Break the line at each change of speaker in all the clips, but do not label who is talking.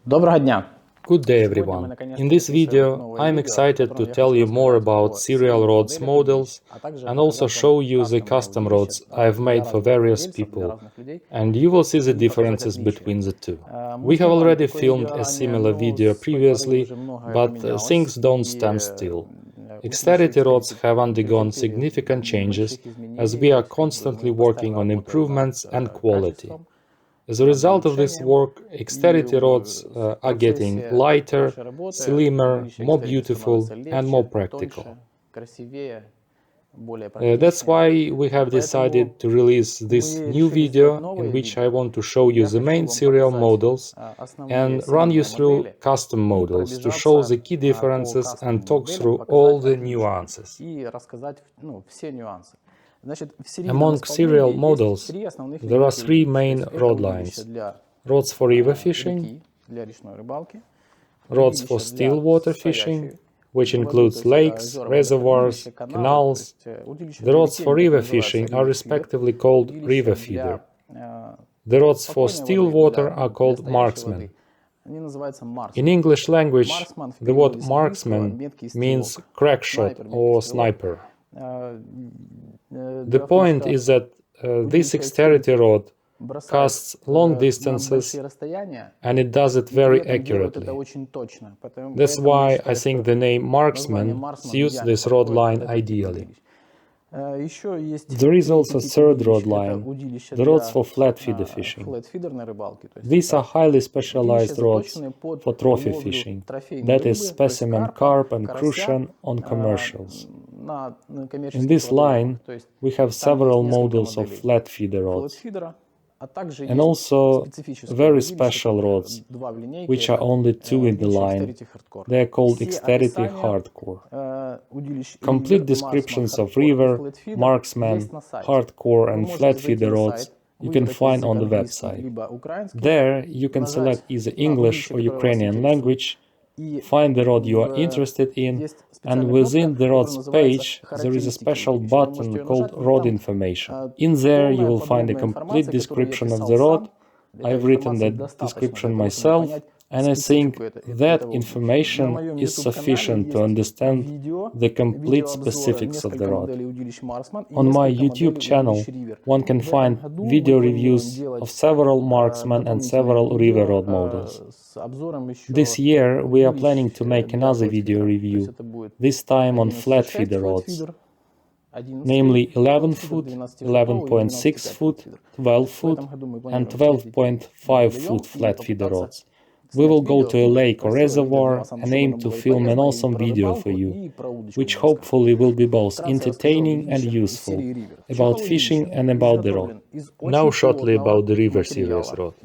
Доброго дня!
Good day everyone! In this video I'm excited to tell you more about serial rods models and also show you the custom rods I've made for various people, and you will see the differences between the two. We have already filmed a similar video previously, but things don't stand still. Exterity rods have undergone significant changes as we are constantly working on improvements and quality. As a result of this work, Exterity rods are getting lighter, slimmer, more beautiful and more practical. That's why we have decided to release this new video in which I want to show you the main serial models and run you through custom models to show the key differences and talk through all the nuances. Among serial models, there are three main rod lines: rods for river fishing, rods for still water fishing, which includes lakes, reservoirs, canals. The rods for river fishing are respectively called river feeder. The rods for still water are called marksmen. In English language, the word marksman means crack shot or sniper. The point is that this Exterity rod casts long distances and it does it very accurately. That's why I think the name marksman suits this rod line ideally. There is also a third rod line, the rods for flat feeder fishing. These are highly specialized rods for trophy fishing, that is, specimen carp and crucian on commercials. In this line, we have several models of flat feeder rods, and also very special rods, which are only two in the line. They are called Exterity Hardcore. Complete descriptions of river, marksman, hardcore and flat feeder rods you can find on the website. There you can select either English or Ukrainian language, find the rod you are interested in, and within the rods page there is a special button called Rod Information. In there you will find a complete description of the rod. I've written that description myself, and I think that information is sufficient to understand the complete specifics of the rod. On my YouTube channel, one can find video reviews of several marksman and several river rod models. This year we are planning to make another video review, this time on flat feeder rods, namely 11 foot, 11.6 foot, 12 foot and 12.5 foot flat feeder rods. We will go to a lake or reservoir and aim to film an awesome video for you, which hopefully will be both entertaining and useful, about fishing and about the rod. Now shortly about the river series rod.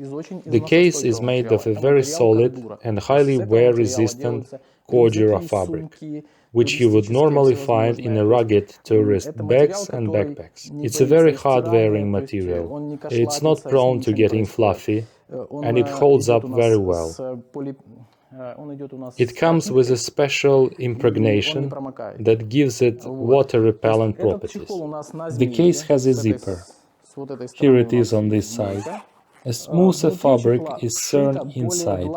The case is made of a very solid and highly wear-resistant Cordura fabric, which you would normally find in a rugged tourist bags and backpacks. It's a very hard-wearing material. It's not prone to getting fluffy, and it holds up very well. It comes with a special impregnation that gives it water-repellent properties. The case has a zipper. Here it is on this side. A smoother fabric is sewn inside.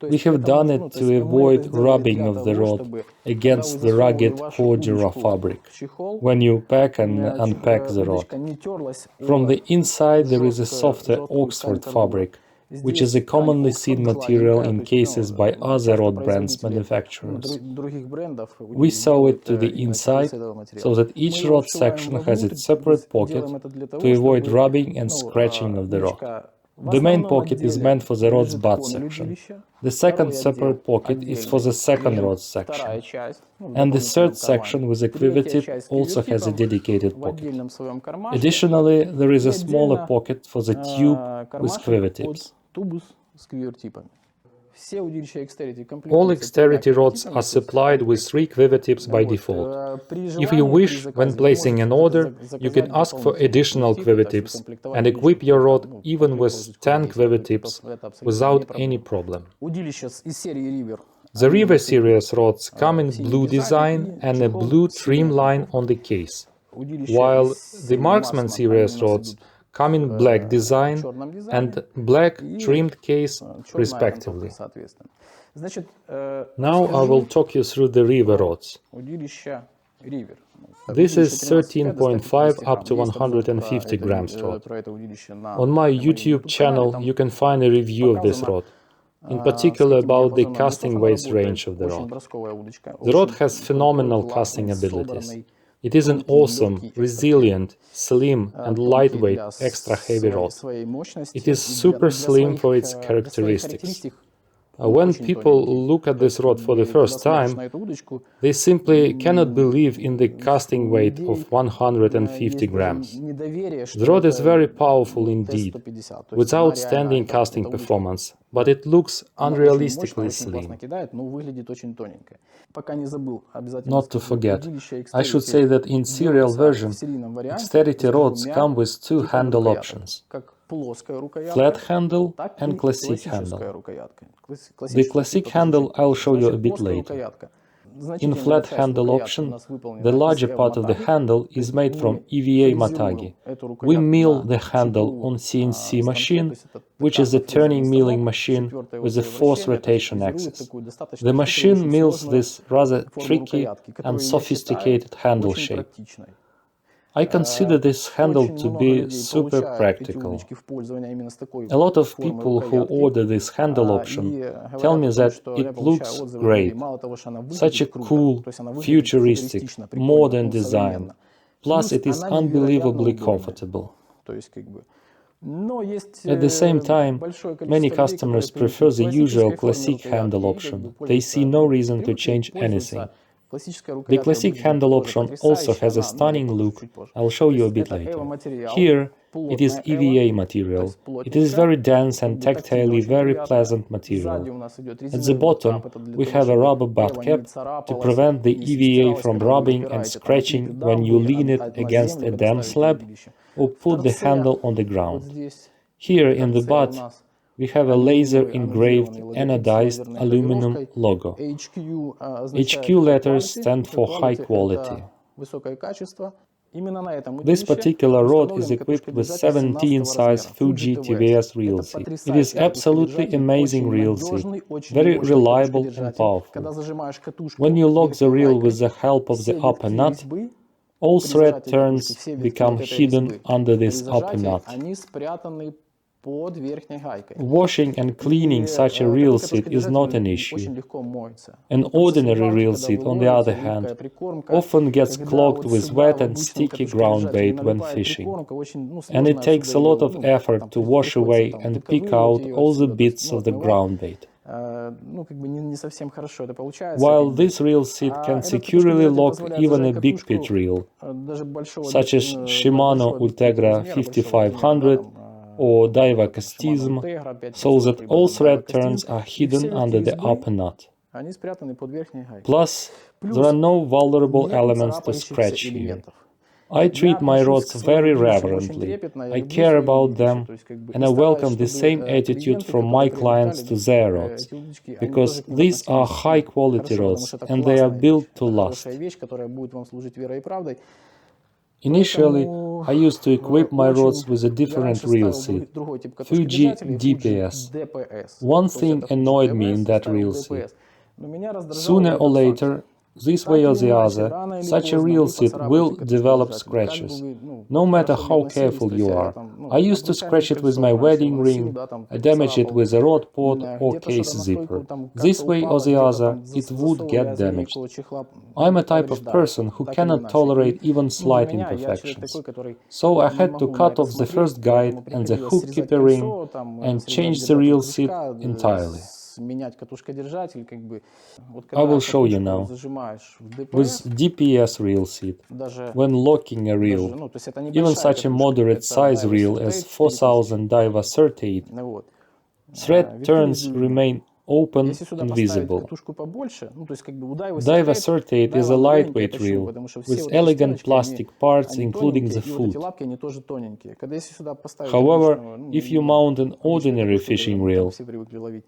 We have done it to avoid rubbing of the rod against the rugged Cordura fabric when you pack and unpack the rod. From the inside there is a softer Oxford fabric, which is a commonly seen material in cases by other rod brands manufacturers. We sew it to the inside so that each rod section has its separate pocket to avoid rubbing and scratching of the rod. The main pocket is meant for the rod's butt section. The second separate pocket is for the second rod section. And the third section with a quiver tip also has a dedicated pocket. Additionally, there is a smaller pocket for the tube with quiver tips. All Exterity rods are supplied with 3 quiver tips by default. If you wish, when placing an order, you can ask for additional quiver tips and equip your rod even with 10 quiver tips without any problem. The River series rods come in blue design and a blue trim line on the case, while the Marksman series rods come in black design and black trimmed case respectively. Now I will talk you through the river rods. This is 13.5 up to 150 grams rod. On my YouTube channel you can find a review of this rod, in particular about the casting weights range of the rod. The rod has phenomenal casting abilities. It is an awesome, resilient, slim and lightweight extra heavy rod. It is super slim for its characteristics. When people look at this rod for the first time, they simply cannot believe in the casting weight of 150 grams. The rod is very powerful indeed, with outstanding casting performance, but it looks unrealistically slim. Not to forget, I should say that in serial version, Exterity rods come with two handle options: flat handle and classic handle. The classic handle I'll show you a bit later. In flat handle option, the larger part of the handle is made from EVA matagi. We mill the handle on CNC machine, which is a turning milling machine with a force rotation axis. The machine mills this rather tricky and sophisticated handle shape. I consider this handle to be super practical. A lot of people who order this handle option tell me that it looks great. Such a cool, futuristic, modern design. Plus it is unbelievably comfortable. At the same time, many customers prefer the usual classic handle option. They see no reason to change anything. The classic handle option also has a stunning look, I'll show you a bit later. Here, it is EVA material. It is very dense and tactilely very pleasant material. At the bottom, we have a rubber butt cap to prevent the EVA from rubbing and scratching when you lean it against a dam slab or put the handle on the ground. Here in the butt, we have a laser-engraved anodized aluminum logo. HQ letters stand for high quality. This particular rod is equipped with 17-size Fuji TVS reel seat. It is absolutely amazing reel seat, very reliable and powerful. When you lock the reel with the help of the upper nut, all thread turns become hidden under this upper nut. Washing and cleaning such a reel seat is not an issue. An ordinary reel seat, on the other hand, often gets clogged with wet and sticky ground bait when fishing, and it takes a lot of effort to wash away and pick out all the bits of the ground bait. While this reel seat can securely lock even a big pit reel, such as Shimano Ultegra 5500 or Daiwa Castism, so that all thread turns are hidden under the upper nut. Plus, there are no vulnerable elements to scratch here. I treat my rods very reverently, I care about them, and I welcome the same attitude from my clients to their rods, because these are high-quality rods, and they are built to last. Initially, I used to equip my rods with a different reel seat, Fuji DPS. One thing annoyed me in that reel seat. Sooner or later, this way or the other, such a reel seat will develop scratches, no matter how careful you are. I used to scratch it with my wedding ring, I damage it with a rod pot or case zipper. This way or the other, it would get damaged. I'm a type of person who cannot tolerate even slight imperfections. So I had to cut off the first guide and the hook keeper ring and change the reel seat entirely. I will show you now. With DPS reel seat, when locking a reel, even such a moderate size reel as 4000 Daiwa 38, thread turns remain open and visible. Daiwa 38 is a lightweight reel with elegant plastic parts including the foot. However, if you mount an ordinary fishing reel,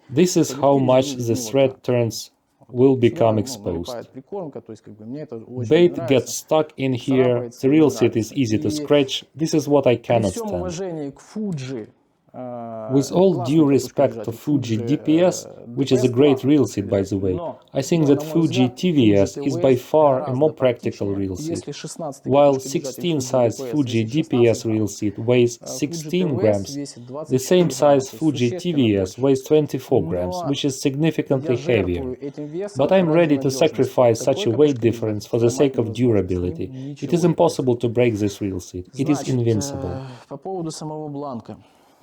this is how much the thread turns will become exposed. Bait gets stuck in here, the reel seat is easy to scratch, this is what I cannot stand. With all due respect to Fuji DPS, which is a great reel seat by the way, I think that Fuji TVS is by far a more practical reel seat. While 16-size Fuji DPS reel seat weighs 16 grams, the same size Fuji TVS weighs 24 grams, which is significantly heavier. But I'm ready to sacrifice such a weight difference for the sake of durability. It is impossible to break this reel seat. It is invincible.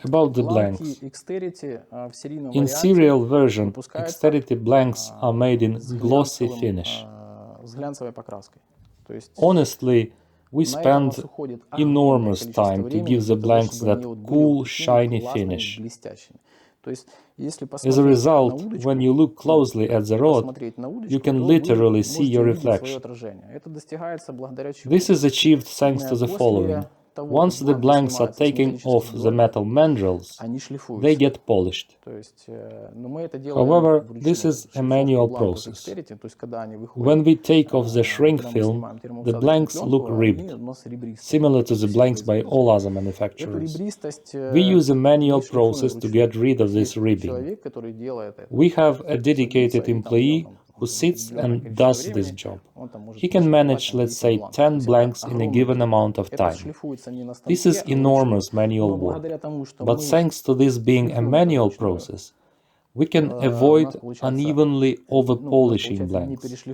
About the blanks. In serial version, Exterity blanks are made in glossy finish. Honestly, we spend enormous time to give the blanks that cool, shiny finish. As a result, when you look closely at the rod, you can literally see your reflection. This is achieved thanks to the following. Once the blanks are taken off the metal mandrels, they get polished. However, this is a manual process. When we take off the shrink film, the blanks look ribbed, similar to the blanks by all other manufacturers. We use a manual process to get rid of this ribbing. We have a dedicated employee who sits and does this job. He can manage, let's say, 10 blanks in a given amount of time. This is enormous manual work, but thanks to this being a manual process, we can avoid unevenly over-polishing blanks,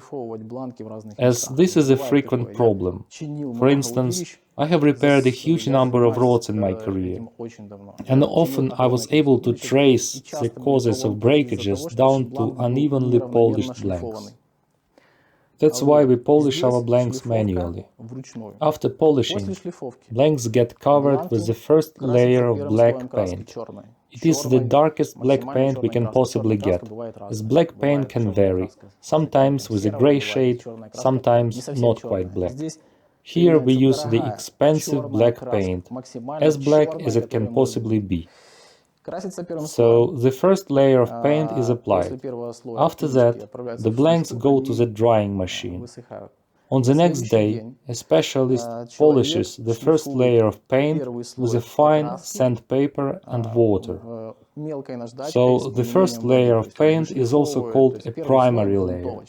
as this is a frequent problem. For instance, I have repaired a huge number of rods in my career, and often I was able to trace the causes of breakages down to unevenly polished blanks. That's why we polish our blanks manually. After polishing, blanks get covered with the first layer of black paint. It is the darkest black paint we can possibly get, as black paint can vary, sometimes with a gray shade, sometimes not quite black. Here we use the expensive black paint, as black as it can possibly be. So the first layer of paint is applied. After that, the blanks go to the drying machine. On the next day, a specialist polishes the first layer of paint with a fine sandpaper and water. So the first layer of paint is also called a primary layer.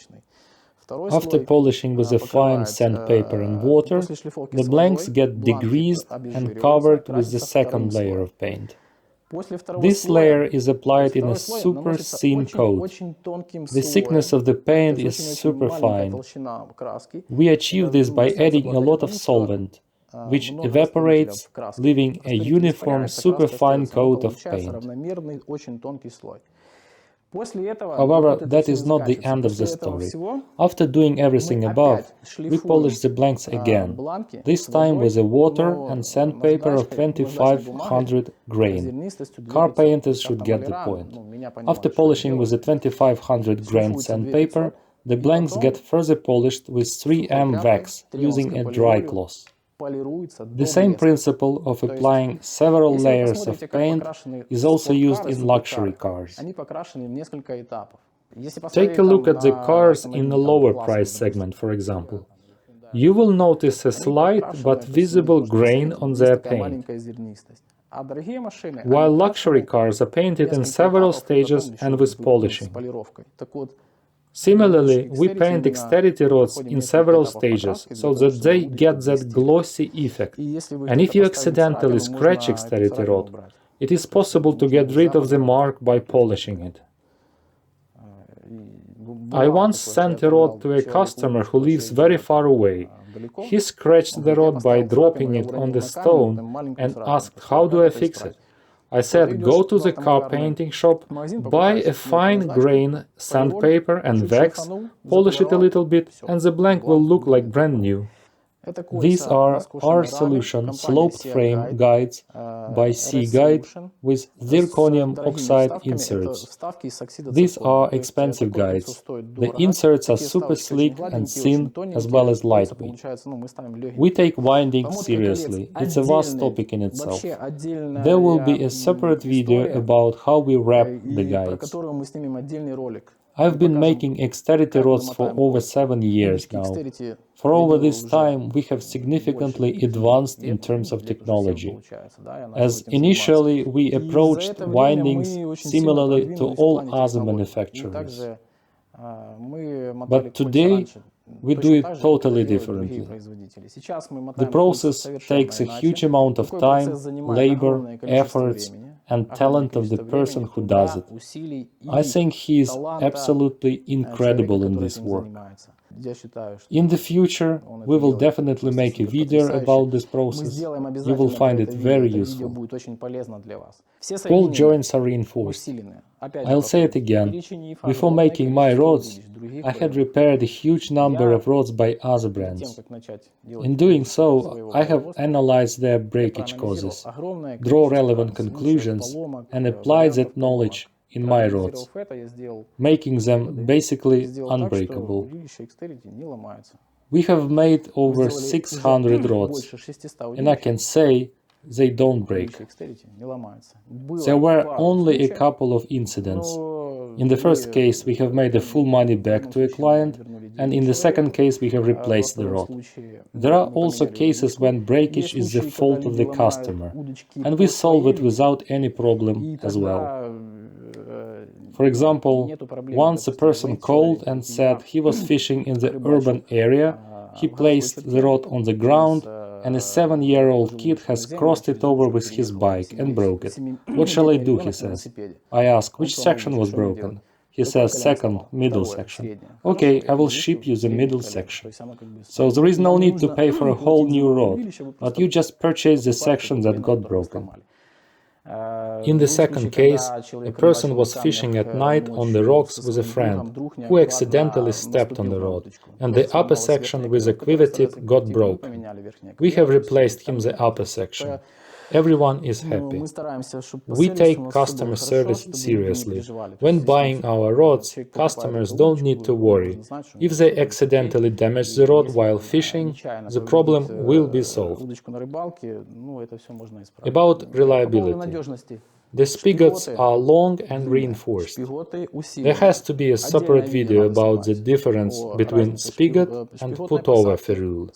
After polishing with a fine sandpaper and water, the blanks get degreased and covered with the second layer of paint. This layer is applied in a super thin coat. The thickness of the paint is super fine. We achieve this by adding a lot of solvent, which evaporates, leaving a uniform superfine coat of paint. However, that is not the end of the story. After doing everything above, we polish the blanks again, this time with a water and sandpaper of 2500 grain. Car painters should get the point. After polishing with the 2500 grain sandpaper, the blanks get further polished with 3M wax using a dry cloth. The same principle of applying several layers of paint is also used in luxury cars. Take a look at the cars in the lower price segment, for example. You will notice a slight but visible grain on their paint. While luxury cars are painted in several stages and with polishing. Similarly, we paint Exterity rods in several stages, so that they get that glossy effect. And if you accidentally scratch Exterity rod, it is possible to get rid of the mark by polishing it. I once sent a rod to a customer who lives very far away. He scratched the rod by dropping it on the stone and asked, "How do I fix it?" I said, "Go to the car painting shop, buy a fine grain sandpaper and wax, polish it a little bit, and the blank will look like brand new." These are our solution sloped frame guides by C-Guide with zirconium oxide inserts. These are expensive guides. The inserts are super sleek and thin as well as lightweight. We take windings seriously. It's a vast topic in itself. There will be a separate video about how we wrap the guides. I've been making Exterity rods for over 7 years now. For over this time, we have significantly advanced in terms of technology, as initially we approached windings similarly to all other manufacturers. But today, we do it totally differently. The process takes a huge amount of time, labor, efforts, and talent of the person who does it. I think he is absolutely incredible in this work. In the future, we will definitely make a video about this process. You will find it very useful. All joints are reinforced. I'll say it again. Before making my rods, I had repaired a huge number of rods by other brands. In doing so, I have analyzed their breakage causes, draw relevant conclusions, and applied that knowledge in my rods, making them basically unbreakable. We have made over 600 rods, and I can say they don't break. There were only a couple of incidents. In the first case, we have made a full money back to a client, and in the second case, we have replaced the rod. There are also cases when breakage is the fault of the customer, and we solve it without any problem as well. For example, once a person called and said he was fishing in the urban area, he placed the rod on the ground, and a 7-year-old kid has crossed it over with his bike and broke it. What shall I do, he says. I ask, which section was broken? He says, second, middle section. Okay, I will ship you the middle section. So there is no need to pay for a whole new rod, but you just purchase the section that got broken. In the second case, a person was fishing at night on the rocks with a friend, who accidentally stepped on the rod, and the upper section with a quiver tip got broken. We have replaced him the upper section. Everyone is happy. We take customer service seriously. When buying our rods, customers don't need to worry. If they accidentally damage the rod while fishing, the problem will be solved. About reliability. The spigots are long and reinforced. There has to be a separate video about the difference between spigot and put-over ferrule.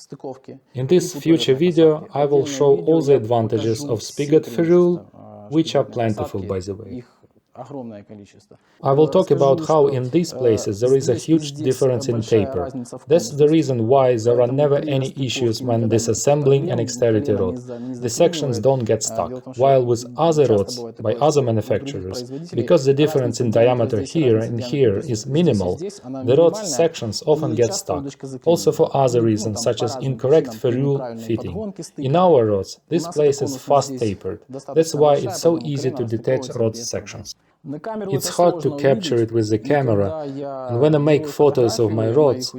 In this future video, I will show all the advantages of spigot ferrule, which are plentiful, by the way. I will talk about how in these places there is a huge difference in taper. That's the reason why there are never any issues when disassembling an Exterity rod. The sections don't get stuck, while with other rods by other manufacturers, because the difference in diameter here and here is minimal, the rod's sections often get stuck, also for other reasons such as incorrect ferrule fitting. In our rods, this place is fast tapered, that's why it's so easy to detach rod sections. It's hard to capture it with the camera, and when I make photos of my rods,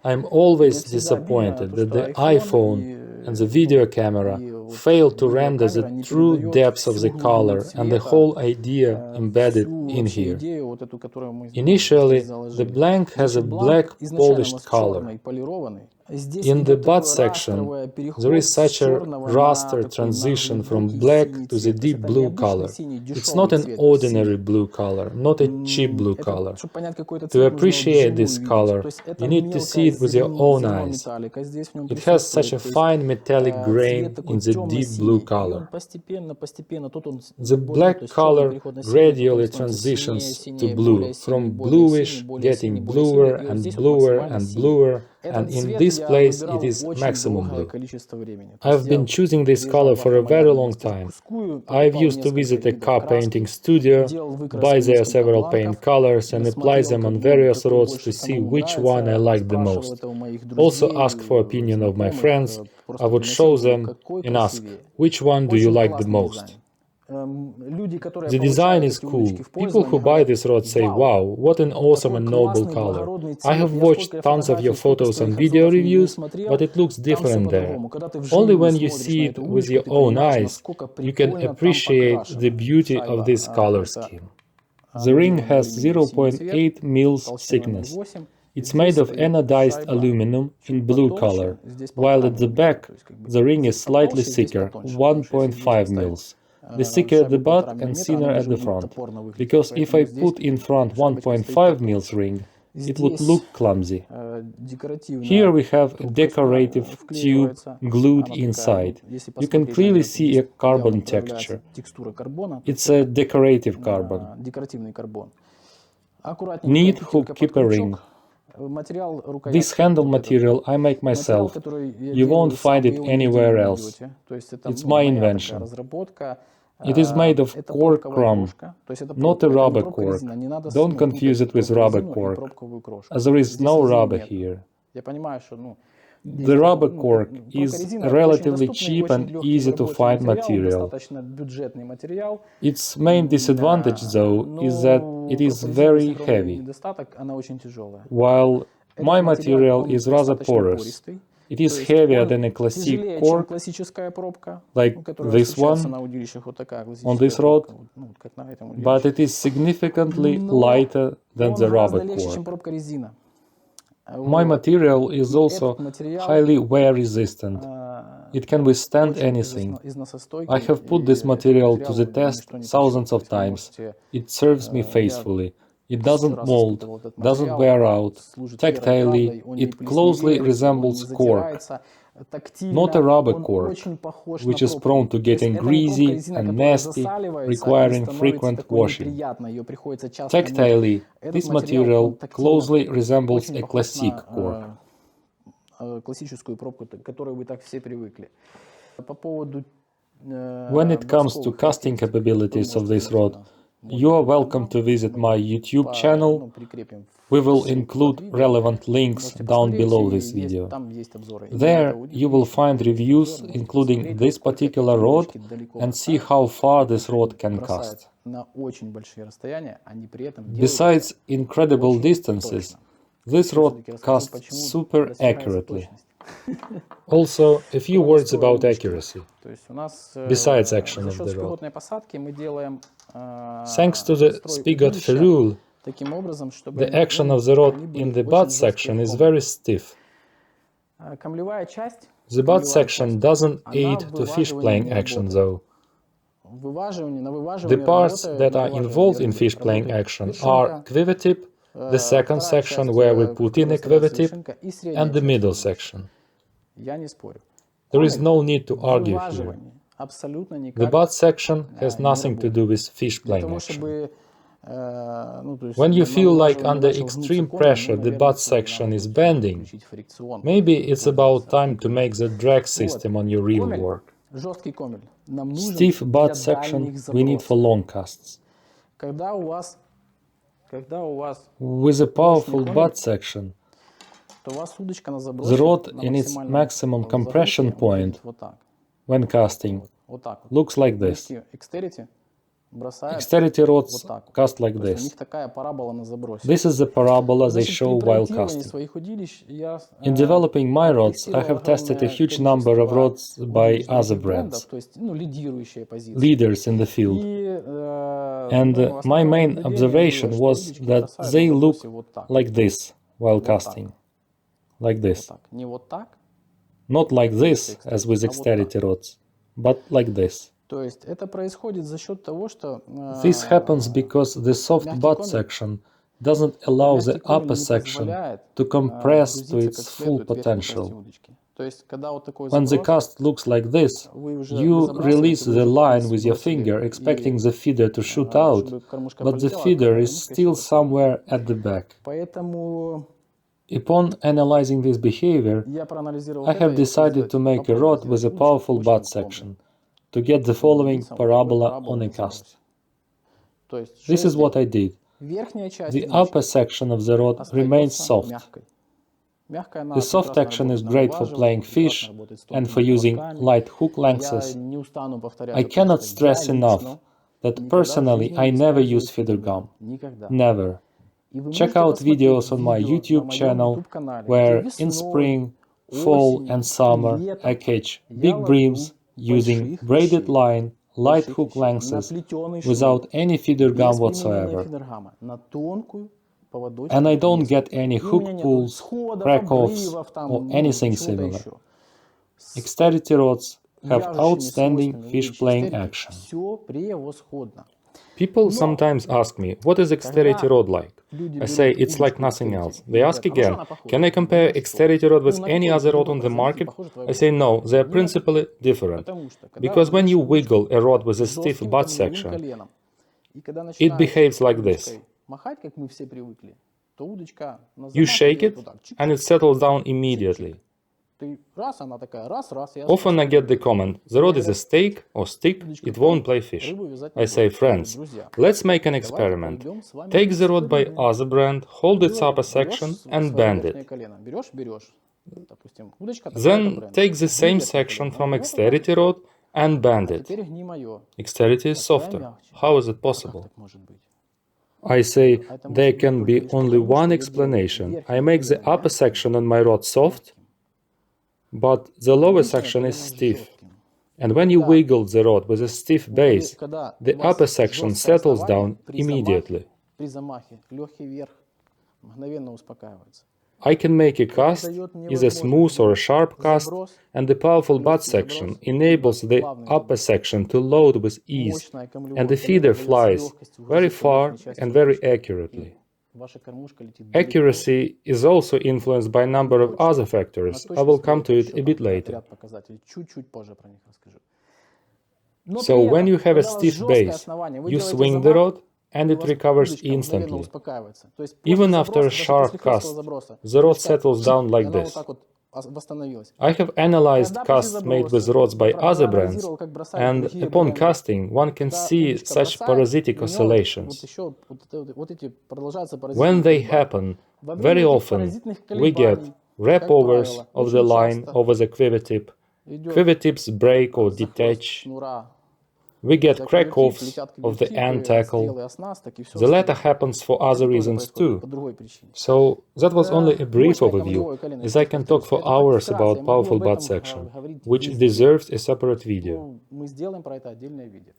I'm always disappointed that the iPhone and the video camera fail to render the true depth of the color and the whole idea embedded in here. Initially, the blank has a black polished color. In the butt section, there is such a raster transition from black to the deep blue color. It's not an ordinary blue color, not a cheap blue color. To appreciate this color, you need to see it with your own eyes. It has such a fine metallic grain in the deep blue color. The black color gradually transitions to blue, from bluish getting bluer and bluer and bluer, and in this place it is maximum blue. I've been choosing this color for a very long time. I've used to visit a car painting studio, buy there several paint colors and apply them on various rods to see which one I like the most. Also ask for opinion of my friends. I would show them and ask, which one do you like the most? The design is cool. People who buy this rod say, wow, what an awesome and noble color. I have watched tons of your photos and video reviews, but it looks different there. Only when you see it with your own eyes, you can appreciate the beauty of this color scheme. The ring has 0.8 mils thickness. It's made of anodized aluminum in blue color, while at the back the ring is slightly thicker, 1.5 mils. the thicker the butt and thinner at the front, because if I put in front 1.5 mils ring, it would look clumsy. Here we have a decorative tube glued inside. You can clearly see a carbon texture. It's a decorative carbon. Neat hook keeper ring. This handle material I make myself. You won't find it anywhere else. It's my invention. It is made of cork crumb, not a rubber cork. Don't confuse it with rubber cork, as there is no rubber here. The rubber cork is a relatively cheap and easy to find material. Its main disadvantage, though, is that it is very heavy. While my material is rather porous, it is heavier than a classic cork, like this one on this rod, but it is significantly lighter than the rubber cork. My material is also highly wear resistant. It can withstand anything. I have put this material to the test thousands of times. It serves me faithfully. It doesn't mold, doesn't wear out. Tactilely, it closely resembles cork, not a rubber cork, which is prone to getting greasy and nasty, requiring frequent washing. Tactilely, this material closely resembles a classic cork. When it comes to casting capabilities of this rod, you are welcome to visit my YouTube channel. We will include relevant links down below this video. There you will find reviews including this particular rod and see how far this rod can cast. Besides incredible distances, this rod casts super accurately. Also, a few words about accuracy, besides action of the rod. Thanks to the spigot ferrule, the action of the rod in the butt section is very stiff. The butt section doesn't aid to fish playing action though. The parts that are involved in fish playing action are quiver tip, the second section where we put in a quiver tip, and the middle section. There is no need to argue here. The butt section has nothing to do with fish playing action. When you feel like under extreme pressure the butt section is bending, maybe it's about time to make the drag system on your reel work. Stiff butt section we need for long casts. With a powerful butt section, the rod in its maximum compression point when casting looks like this. Exterity rods cast like this. This is the parabola they show while casting. In developing my rods, I have tested a huge number of rods by other brands, leaders in the field. And my main observation was that they look like this while casting. Like this. Not like this, as with Exterity rods, but like this. This happens because the soft butt section doesn't allow the upper section to compress to its full potential. When the cast looks like this, you release the line with your finger, expecting the feeder to shoot out, but the feeder is still somewhere at the back. Upon analyzing this behavior, I have decided to make a rod with a powerful butt section, to get the following parabola on a cast. This is what I did. The upper section of the rod remains soft. The soft action is great for playing fish and for using light hook lengths. I cannot stress enough that personally I never use feeder gum. Never. Check out videos on my YouTube channel where in spring, fall and summer I catch big breams using braided line, light hook lengths, without any feeder gum whatsoever. And I don't get any hook pulls, crack-offs, or anything similar. Exterity rods have outstanding fish-playing action. People sometimes ask me, what is Exterity rod like? I say, it's like nothing else. They ask again, can I compare Exterity rod with any other rod on the market? I say, no, they are principally different. Because when you wiggle a rod with a stiff butt section, it behaves like this. You shake it, and it settles down immediately. Often I get the comment, the rod is a steak or stick, it won't play fish. I say, friends, let's make an experiment. Take the rod by other brand, hold its upper section and bend it. Then take the same section from Exterity rod and bend it. Exterity is softer. How is it possible? I say, there can be only one explanation. I make the upper section on my rod soft, but the lower section is stiff. And when you wiggle the rod with a stiff base, the upper section settles down immediately. I can make a cast, either smooth or a sharp cast, and the powerful butt section enables the upper section to load with ease, and the feeder flies very far and very accurately. Accuracy is also influenced by a number of other factors. I will come to it a bit later. So when you have a stiff base, you swing the rod, and it recovers instantly. Even after a sharp cast, the rod settles down like this. I have analyzed casts made with rods by other brands, and upon casting, one can see such parasitic oscillations. When they happen, very often we get wrapovers of the line over the quiver tip, quiver tips break or detach, we get crack-offs of the end tackle. The latter happens for other reasons too. So that was only a brief overview, as I can talk for hours about powerful butt section, which deserves a separate video.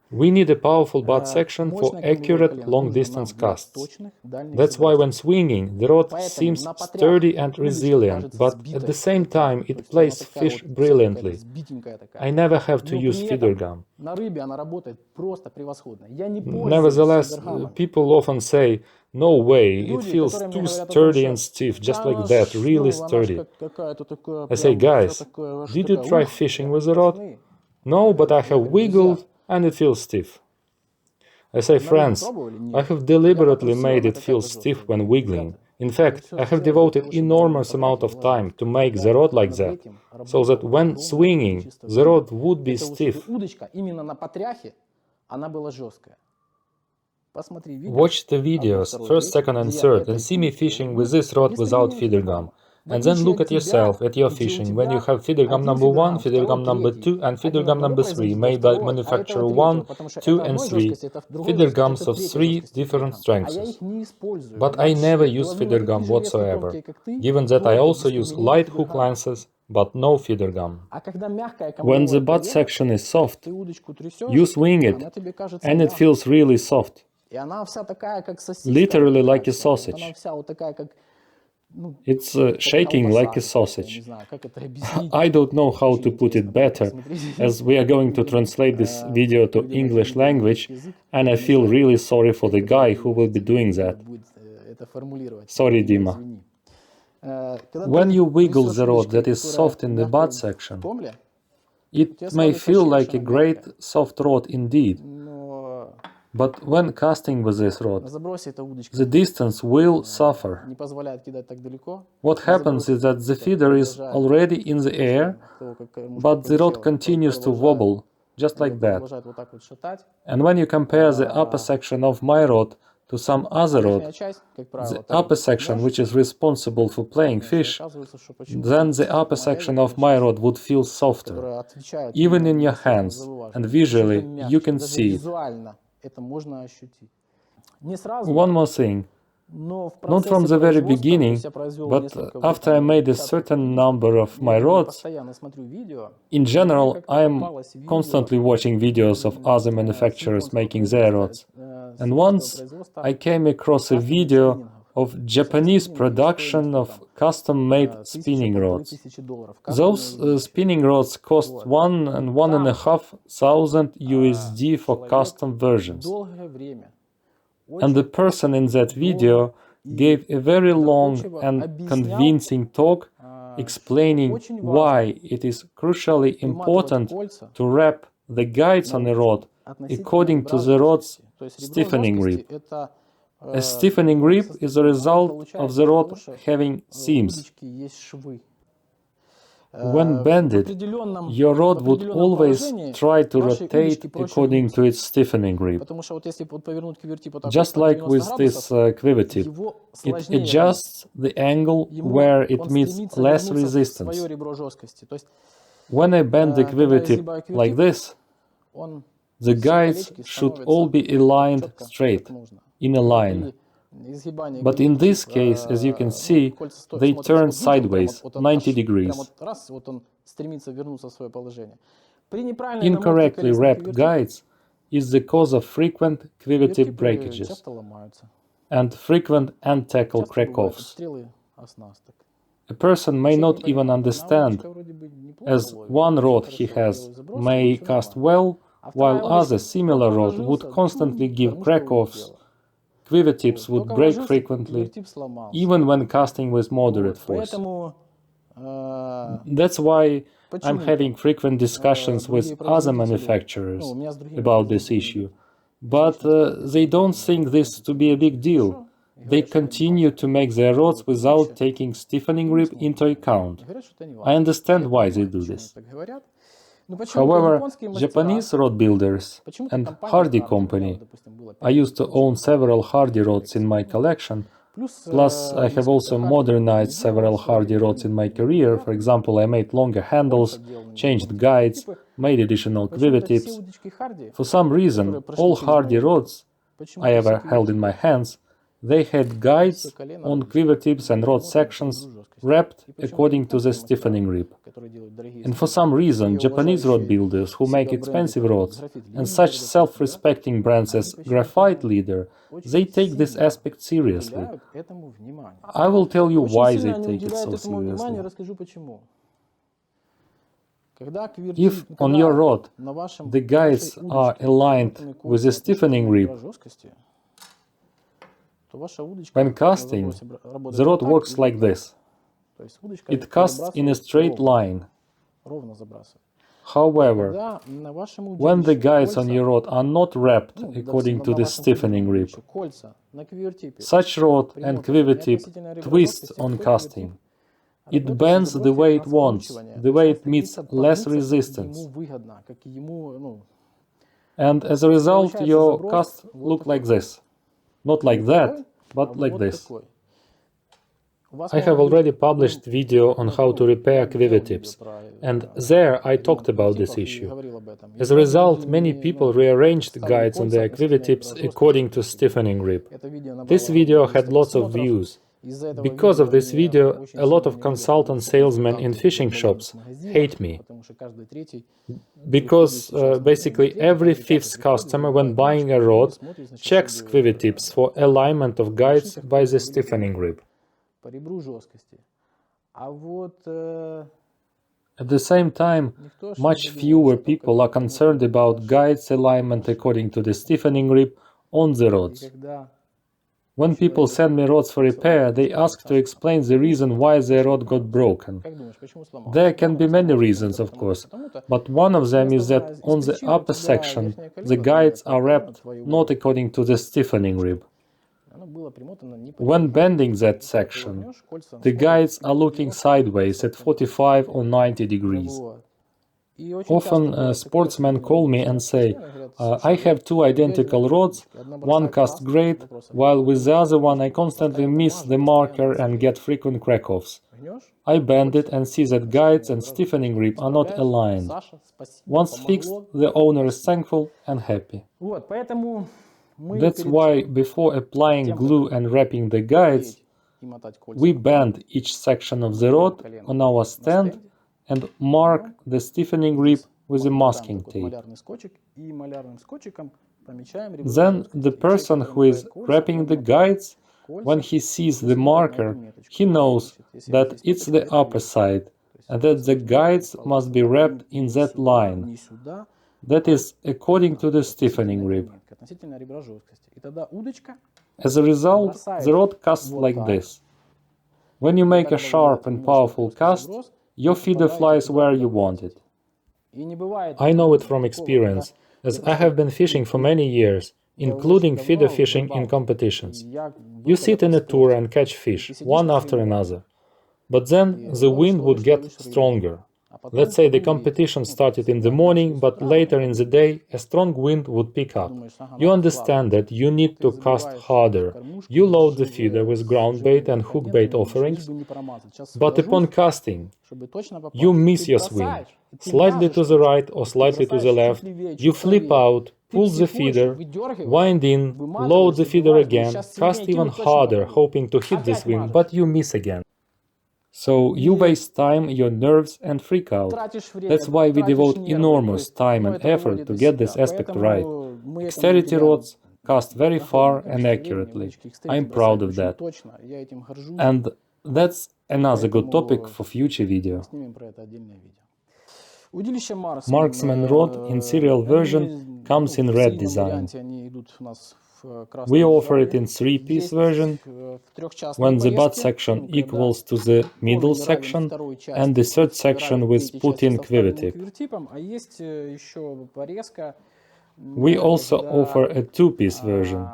We need a powerful butt section for accurate long-distance casts. That's why when swinging, the rod seems sturdy and resilient, but at the same time it plays fish brilliantly. I never have to use feeder gum. Nevertheless, people often say, no way, it feels too sturdy and stiff, just like that, really sturdy. I say, guys, did you try fishing with a rod? No, but I have wiggled and it feels stiff. I say, friends, I have deliberately made it feel stiff when wiggling. In fact, I have devoted enormous amount of time to make the rod like that, so that when swinging, the rod would be stiff. Watch the videos, first, second and third, and see me fishing with this rod without feeder gum. And then look at yourself, at your fishing, when you have feeder gum number 1, feeder gum number 2 and feeder gum number 3, made by manufacturer 1, 2 and 3, feeder gums of 3 different strengths. But I never use feeder gum whatsoever, given that I also use light hook lenses, but no feeder gum. When the butt section is soft, you swing it, and it feels really soft, literally like a sausage. It's shaking like a sausage. I don't know how to put it better, as we are going to translate this video to English language, and I feel really sorry for the guy who will be doing that. Sorry, Dima. When you wiggle the rod that is soft in the butt section, it may feel like a great soft rod indeed. But when casting with this rod, the distance will suffer. What happens is that the feeder is already in the air, but the rod continues to wobble, just like that. And when you compare the upper section of my rod to some other rod, the upper section which is responsible for playing fish, then the upper section of my rod would feel softer, even in your hands, and visually you can see it. One more thing, not from the very beginning, but after I made a certain number of my rods, in general I am constantly watching videos of other manufacturers making their rods. And once I came across a video of Japanese production of custom-made spinning rods. Those spinning rods cost $1,000 and $1,500 USD for custom versions. And the person in that video gave a very long and convincing talk explaining why it is crucially important to wrap the guides on a rod according to the rod's stiffening grip. A stiffening grip is a result of the rod having seams. When bended, your rod would always try to rotate according to its stiffening grip. Just like with this quiver tip, it adjusts the angle where it meets less resistance. When I bend the quiver tip like this, the guides should all be aligned straight, in a line. But in this case, as you can see, they turn sideways, 90 degrees. Incorrectly wrapped guides is the cause of frequent quiver tip breakages and frequent end tackle crack-offs. A person may not even understand, as one rod he has may cast well, while other similar rod would constantly give crack-offs. Quiver tips would break frequently, even when casting with moderate force. That's why I'm having frequent discussions with other manufacturers about this issue. But they don't think this to be a big deal. They continue to make their rods without taking stiffening grip into account. I understand why they do this. However, Japanese rod builders and Hardy company, I used to own several Hardy rods in my collection, plus I have also modernized several Hardy rods in my career. For example, I made longer handles, changed guides, made additional quiver tips. For some reason, all Hardy rods I ever held in my hands, they had guides on quiver tips and rod sections wrapped according to the stiffening grip. And for some reason, Japanese rod builders who make expensive rods, and such self-respecting brands as Graphite Leader, they take this aspect seriously. I will tell you why they take it so seriously. If on your rod the guides are aligned with a stiffening grip, when casting, the rod works like this. It casts in a straight line. However, when the guides on your rod are not wrapped according to the stiffening grip, such rod and quiver tip twist on casting. It bends the way it wants, the way it meets less resistance. And as a result, your cast look like this. Not like that, but like this. I have already published video on how to repair quiver tips, and there I talked about this issue. As a result, many people rearranged guides on their quiver tips according to stiffening grip. This video had lots of views. Because of this video, a lot of consultant salesmen in fishing shops hate me. Because basically every fifth customer when buying a rod checks quiver tips for alignment of guides by the stiffening grip. At the same time, much fewer people are concerned about guides alignment according to the stiffening grip on the rods. When people send me rods for repair, they ask to explain the reason why their rod got broken. There can be many reasons, of course, but one of them is that on the upper section, the guides are wrapped not according to the stiffening grip. When bending that section, the guides are looking sideways at 45 or 90 degrees. Often sportsmen call me and say, I have two identical rods, one casts great, while with the other one I constantly miss the marker and get frequent crack-offs. I bend it and see that guides and stiffening grip are not aligned. Once fixed, the owner is thankful and happy. That's why before applying glue and wrapping the guides, we bend each section of the rod on our stand and mark the stiffening grip with a masking tape. Then the person who is wrapping the guides when he sees the marker, he knows that it's the upper side and that the guides must be wrapped in that line. That is according to the stiffening rib. As a result, the rod casts like this. When you make a sharp and powerful cast, your feeder flies where you want it. I know it from experience, as I have been fishing for many years, including feeder fishing in competitions. You sit in a tour and catch fish, one after another. But then the wind would get stronger. Let's say the competition started in the morning, but later in the day a strong wind would pick up. You understand that you need to cast harder. You load the feeder with ground bait and hook bait offerings, but upon casting, you miss your swing. Slightly to the right or slightly to the left, you flip out, pull the feeder, wind in, load the feeder again, cast even harder, hoping to hit the swing, but you miss again. So you waste time, your nerves, and freak out. That's why we devote enormous time and effort to get this aspect right. Exterity rods cast very far and accurately. I'm proud of that. And that's another good topic for future video. Marksman rod in serial version comes in red design. We offer it in 3-piece version, when the butt section equals to the middle section and the third section with put-in quiver tip. We also offer a 2-piece version,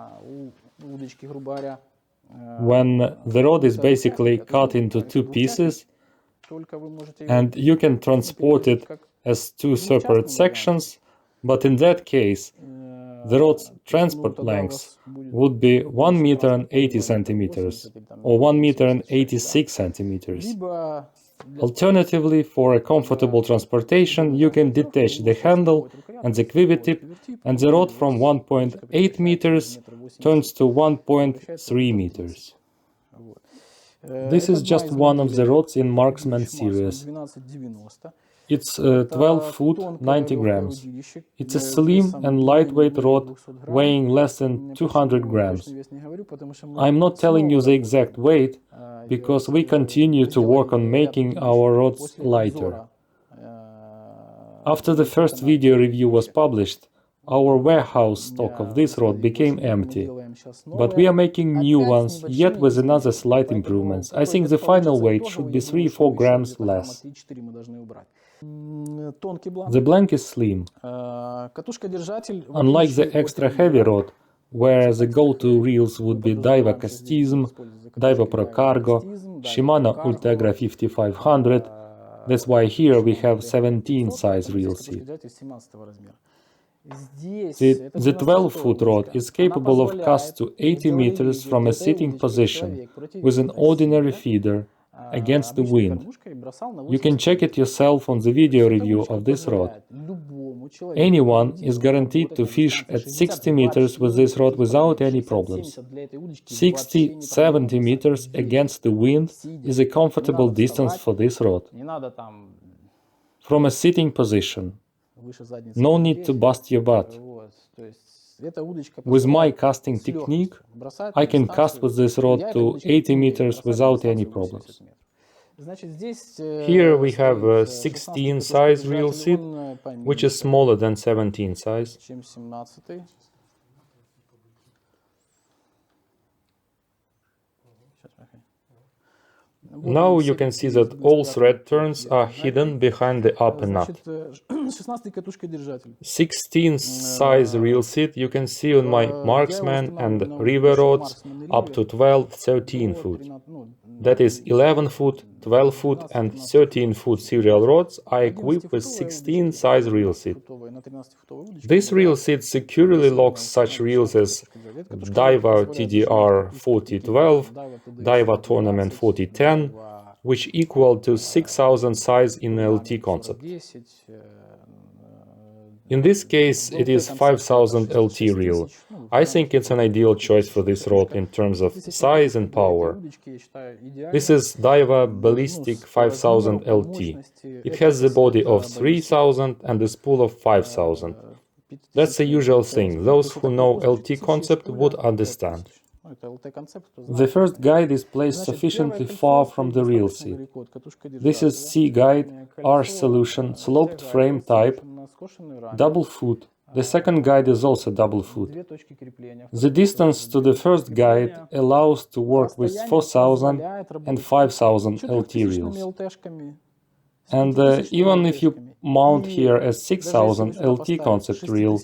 when the rod is basically cut into 2 pieces and you can transport it as 2 separate sections, but in that case the rod's transport length would be 1 meter and 80 centimeters or 1 meter and 86 centimeters. Alternatively, for a comfortable transportation, you can detach the handle and the quiver tip, and the rod from 1.8 meters turns to 1.3 meters. This is just one of the rods in Marksman series. It's 12 foot 90 grams. It's a slim and lightweight rod weighing less than 200 grams. I'm not telling you the exact weight because we continue to work on making our rods lighter. After the first video review was published, our warehouse stock of this rod became empty, but we are making new ones, yet with another slight improvements. I think the final weight should be 3-4 grams less. The blank is slim. Unlike the extra heavy rod, where the go-to reels would be Daiwa Castism, Daiwa Pro Cargo, Shimano Ultegra 5500, that's why here we have 17 size reel seat. The 12-foot rod is capable of cast to 80 meters from a sitting position with an ordinary feeder against the wind. You can check it yourself on the video review of this rod. Anyone is guaranteed to fish at 60 meters with this rod without any problems. 60-70 meters against the wind is a comfortable distance for this rod. From a sitting position. No need to bust your butt. With my casting technique, I can cast with this rod to 80 meters without any problems. Here we have a 16 size reel seat, which is smaller than 17 size. Now you can see that all thread turns are hidden behind the upper nut. 16 size reel seat you can see on my Marksman and River rods up to 12-13 foot. That is 11 foot, 12 foot and 13 foot serial rods are equipped with 16 size reel seat. This reel seat securely locks such reels as Daiwa TDR 4012, Daiwa Tournament 4010, which equal to 6000 size in LT concept. In this case, it is 5000 LT reel. I think it's an ideal choice for this rod in terms of size and power. This is Daiwa Ballistic 5000 LT. It has the body of 3000 and the spool of 5000. That's the usual thing. Those who know LT concept would understand. The first guide is placed sufficiently far from the reel seat. This is C guide, R solution, sloped frame type, double foot. The second guide is also double foot. The distance to the first guide allows to work with 4000 and 5000 LT reels. And even if you mount here a 6000 LT concept reel,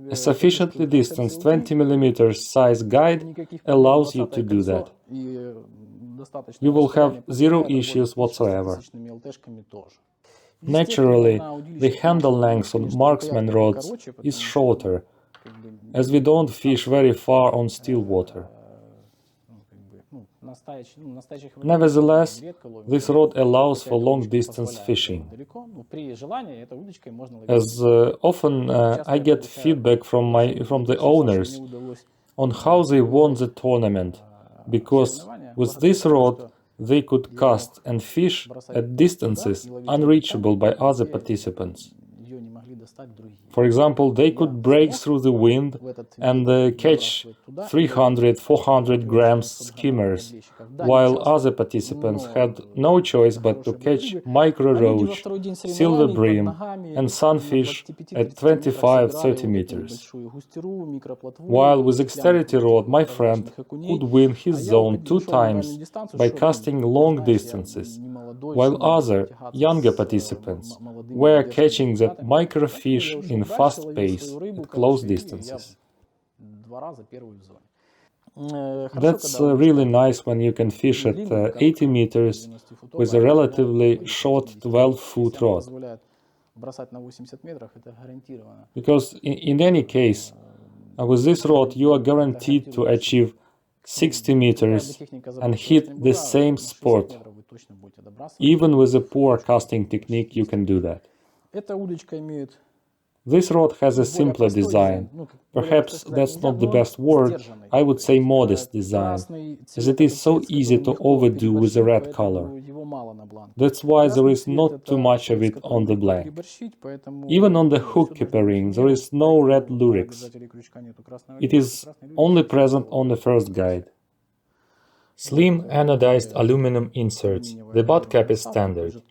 a sufficiently distanced 20 mm size guide allows you to do that. You will have zero issues whatsoever. Naturally, the handle length on marksman rods is shorter, as we don't fish very far on still water. Nevertheless, this rod allows for long-distance fishing. As often I get feedback from the owners on how they won the tournament, because with this rod they could cast and fish at distances unreachable by other participants. For example, they could break through the wind and catch 300-400 grams skimmers, while other participants had no choice but to catch micro roach, silver bream, and sunfish at 25-30 meters. While with Exterity rod, my friend could win his zone 2 times by casting long distances, while other, younger participants were catching that microfish in fast pace at close distances. That's really nice when you can fish at 80 meters with a relatively short 12-foot rod. Because in any case, with this rod you are guaranteed to achieve 60 meters and hit the same spot. Even with a poor casting technique you can do that. This rod has a simpler design. Perhaps that's not the best word, I would say modest design, as it is so easy to overdo with the red color. That's why there is not too much of it on the blank. Even on the hook keeper ring there is no red lurex. It is only present on the first guide. Slim anodized aluminum inserts. The butt cap is standard.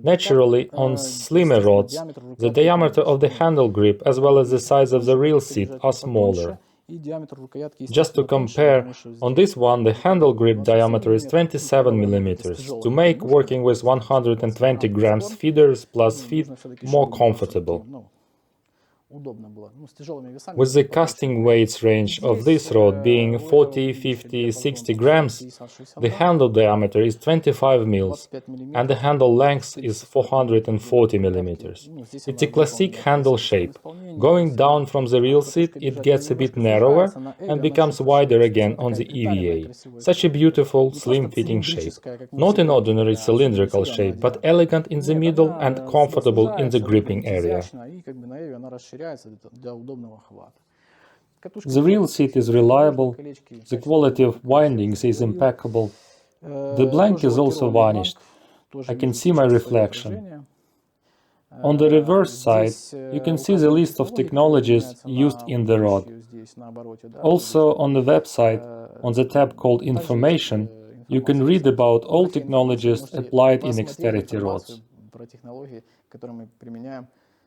Naturally, on slimmer rods, the diameter of the handle grip as well as the size of the reel seat are smaller. Just to compare, on this one the handle grip diameter is 27 mm, to make working with 120 grams feeders plus feed more comfortable. With the casting weights range of this rod being 40, 50, 60 grams, the handle diameter is 25 mils and the handle length is 440 millimeters. It's a classic handle shape. Going down from the reel seat, it gets a bit narrower and becomes wider again on the EVA. Such a beautiful, slim-fitting shape. Not an ordinary cylindrical shape, but elegant in the middle and comfortable in the gripping area. The reel seat is reliable, the quality of windings is impeccable. The blank is also varnished. I can see my reflection. On the reverse side, you can see the list of technologies used in the rod. Also, on the website, on the tab called Information, you can read about all technologies applied in Exterity rods.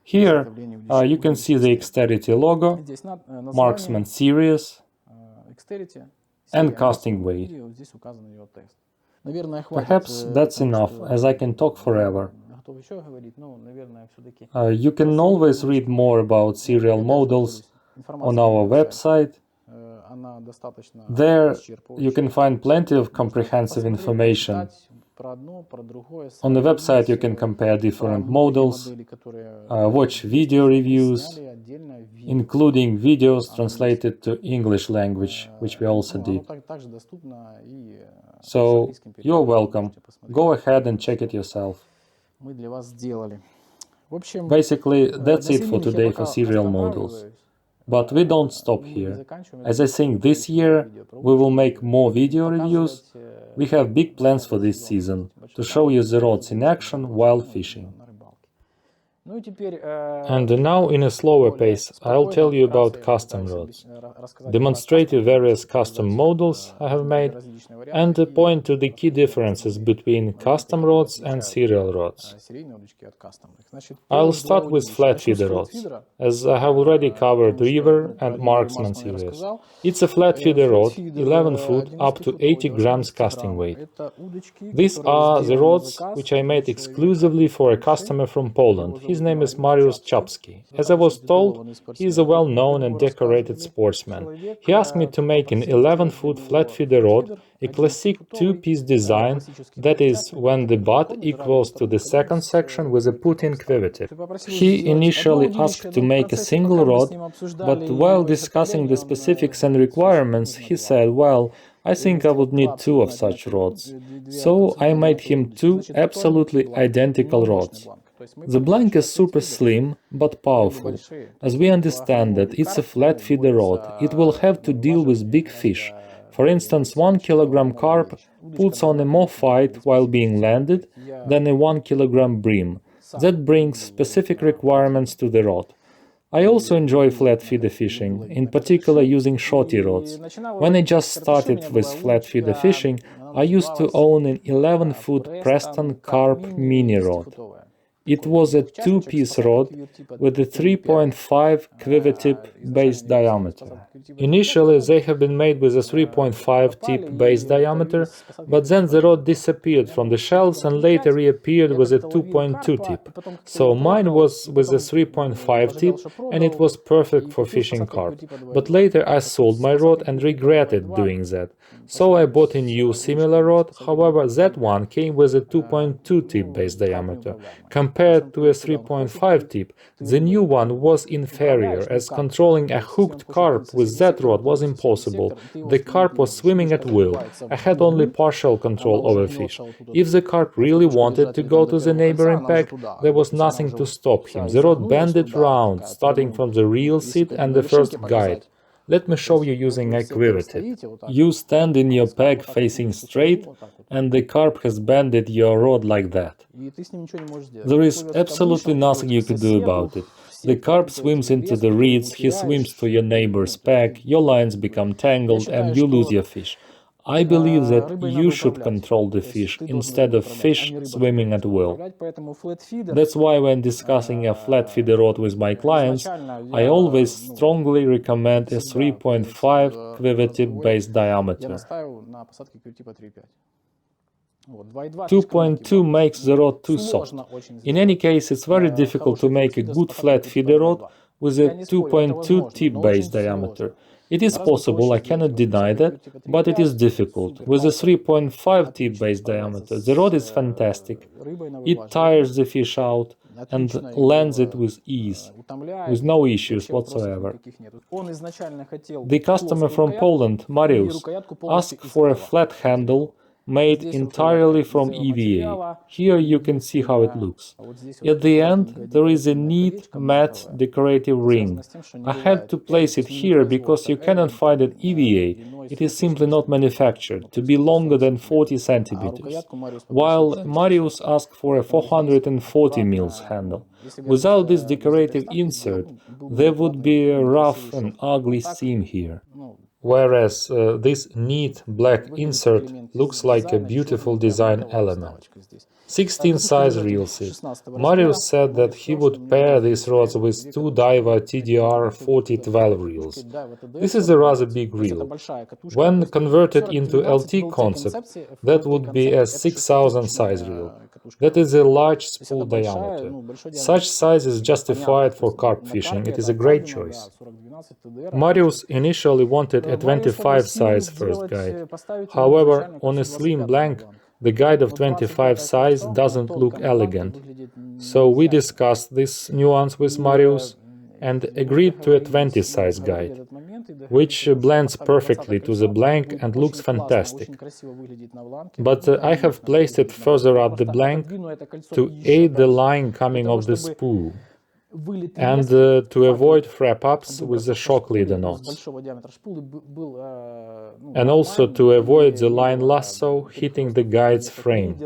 Here you can see the Exterity logo, Marksman series, and casting weight. Perhaps that's enough, as I can talk forever. You can always read more about serial models on our website. There you can find plenty of comprehensive information. On the website you can compare different models, watch video reviews, including videos translated to English language, which we also did. So, you're welcome. Go ahead and check it yourself. Basically, that's it for today for serial models. But we don't stop here. As I think this year we will make more video reviews. We have big plans for this season to show you the rods in action while fishing. And now, in a slower pace, I'll tell you about custom rods, demonstrate various custom models I have made, and point to the key differences between custom rods and serial rods. I'll start with flat feeder rods, as I have already covered river and marksman series. It's a flat feeder rod, 11 foot, up to 80 grams casting weight. These are the rods which I made exclusively for a customer from Poland. His name is Mariusz Czapski. As I was told, he is a well-known and decorated sportsman. He asked me to make an 11-foot flat feeder rod, a classic two-piece design, that is, when the butt equals to the second section with a put-in quiver tip. He initially asked to make a single rod, but while discussing the specifics and requirements, he said, well, I think I would need two of such rods. So I made him two absolutely identical rods. The blank is super slim, but powerful. As we understand that it's a flat feeder rod, it will have to deal with big fish. For instance, 1 kilogram carp puts on a more fight while being landed than a 1 kilogram bream. That brings specific requirements to the rod. I also enjoy flat feeder fishing, in particular using shorty rods. When I just started with flat feeder fishing, I used to own an 11-foot Preston Carp mini rod. It was a two-piece rod with a 3.5 quiver tip base diameter. Initially, they have been made with a 3.5 tip base diameter, but then the rod disappeared from the shelves and later reappeared with a 2.2 tip. So mine was with a 3.5 tip and it was perfect for fishing carp. But later I sold my rod and regretted doing that. So I bought a new similar rod, however that one came with a 2.2 tip base diameter. Compared to a 3.5 tip, the new one was inferior, as controlling a hooked carp with that rod was impossible. The carp was swimming at will. I had only partial control over fish. If the carp really wanted to go to the neighboring pack, there was nothing to stop him. The rod bended round, starting from the reel seat and the first guide. Let me show you using a quiver tip. You stand in your pack facing straight, and the carp has bended your rod like that. There is absolutely nothing you can do about it. The carp swims into the reeds, he swims to your neighbor's pack, your lines become tangled, and you lose your fish. I believe that you should control the fish instead of fish swimming at will. That's why when discussing a flat feeder rod with my clients, I always strongly recommend a 3.5 quiver tip base diameter. 2.2 makes the rod too soft. In any case, it's very difficult to make a good flat feeder rod with a 2.2 tip base diameter. It is possible, I cannot deny that, but it is difficult. With a 3.5 tip base diameter, the rod is fantastic. It tires the fish out and lands it with ease, with no issues whatsoever. The customer from Poland, Mariusz, asked for a flat handle made entirely from EVA. Here you can see how it looks. At the end, there is a neat, matte, decorative ring. I had to place it here because you cannot find an EVA. It is simply not manufactured to be longer than 40 centimeters, while Mariusz asked for a 440 mils handle. Without this decorative insert, there would be a rough and ugly seam here. Whereas this neat black insert looks like a beautiful design element. 16 size reel set. Mariusz said that he would pair these rods with two Daiwa TDR 4012 reels. This is a rather big reel. When converted into LT concept, that would be a 6000 size reel. That is a large spool diameter. Such size is justified for carp fishing. It is a great choice. Mariusz initially wanted a 25 size first guide. However, on a slim blank, the guide of 25 size doesn't look elegant. So we discussed this nuance with Mariusz and agreed to a 20 size guide, which blends perfectly to the blank and looks fantastic. But I have placed it further up the blank to aid the line coming off the spool and to avoid wrap-ups with the shock leader knots, and also to avoid the line lasso hitting the guide's frame.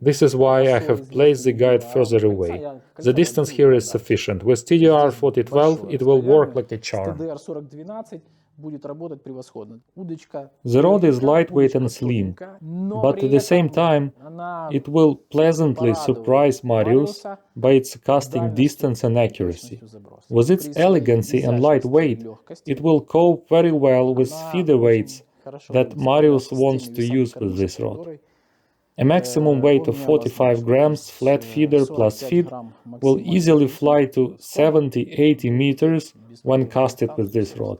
This is why I have placed the guide further away. The distance here is sufficient. With TDR 4012 it will work like a charm. The rod is lightweight and slim, but at the same time it will pleasantly surprise Marius by its casting distance and accuracy. With its elegancy and light weight, it will cope very well with feeder weights that Marius wants to use with this rod. A maximum weight of 45 grams flat feeder plus feed will easily fly to 70-80 meters when casted with this rod.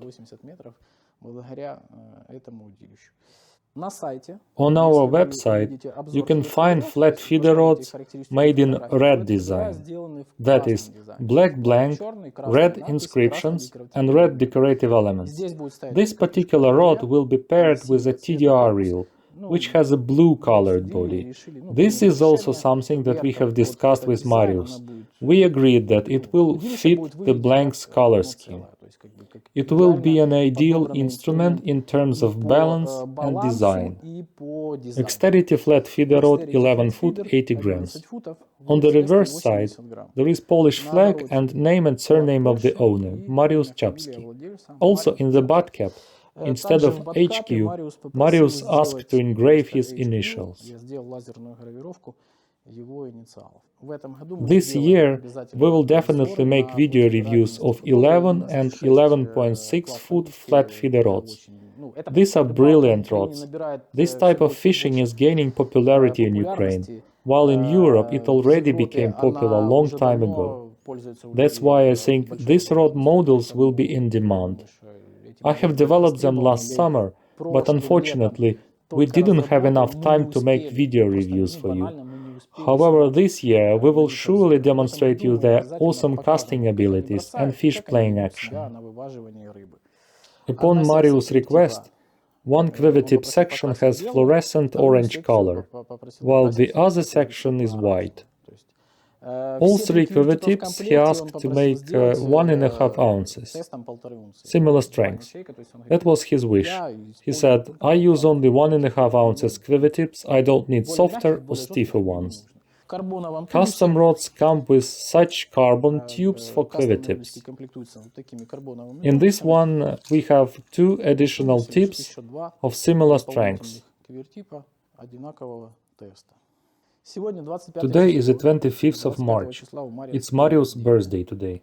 On our website, you can find flat feeder rods made in red design, that is, black blank, red inscriptions and red decorative elements. This particular rod will be paired with a TDR reel, which has a blue-colored body. This is also something that we have discussed with Marius. We agreed that it will fit the blank's color scheme. It will be an ideal instrument in terms of balance and design. Exterity flat feeder rod 11 foot 80 grams. On the reverse side, there is Polish flag and name and surname of the owner, Mariusz Czapski. Also in the butt cap, instead of HQ, Marius asked to engrave his initials. This year, we will definitely make video reviews of 11 and 11.6 foot flat feeder rods. These are brilliant rods. This type of fishing is gaining popularity in Ukraine, while in Europe it already became popular a long time ago. That's why I think these rod models will be in demand. I have developed them last summer, but unfortunately, we didn't have enough time to make video reviews for you. However, this year we will surely demonstrate you their awesome casting abilities and fish playing action. Upon Marius' request, one quiver-tip section has fluorescent orange color, while the other section is white. All three quiver-tips he asked to make 1.5 ounces, similar strength. That was his wish. He said, I use only 1.5 ounces quiver-tips, I don't need softer or stiffer ones. Custom rods come with such carbon tubes for quiver-tips. In this one we have 2 additional tips of similar strength. Today is the 25th of March. It's Marius' birthday today.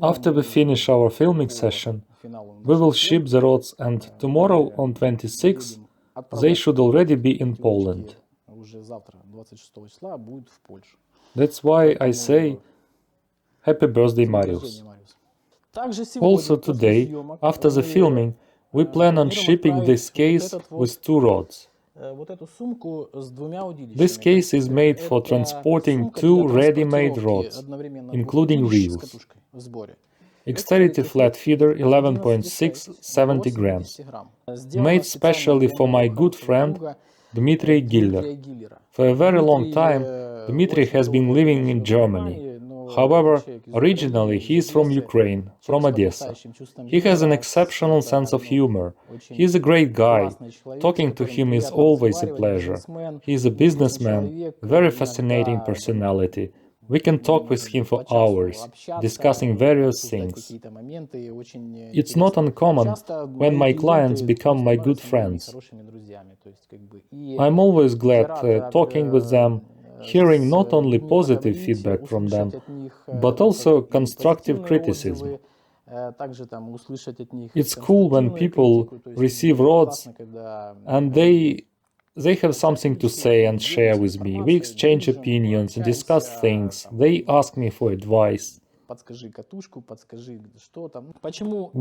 After we finish our filming session, we will ship the rods, and tomorrow on 26th they should already be in Poland. That's why I say happy birthday, Marius. Also today, after the filming, we plan on shipping this case with 2 rods. This case is made for transporting 2 ready-made rods, including reels. Exterity flat feeder 11.6 70 grams, made specially for my good friend Dmitry Giller. For a very long time, Dmitry has been living in Germany. However, originally he is from Ukraine, from Odessa. He has an exceptional sense of humor. He is a great guy. Talking to him is always a pleasure. He is a businessman, very fascinating personality. We can talk with him for hours, discussing various things. It's not uncommon when my clients become my good friends. I'm always glad talking with them, hearing not only positive feedback from them, but also constructive criticism. It's cool when people receive rods and they have something to say and share with me. We exchange opinions, discuss things, they ask me for advice.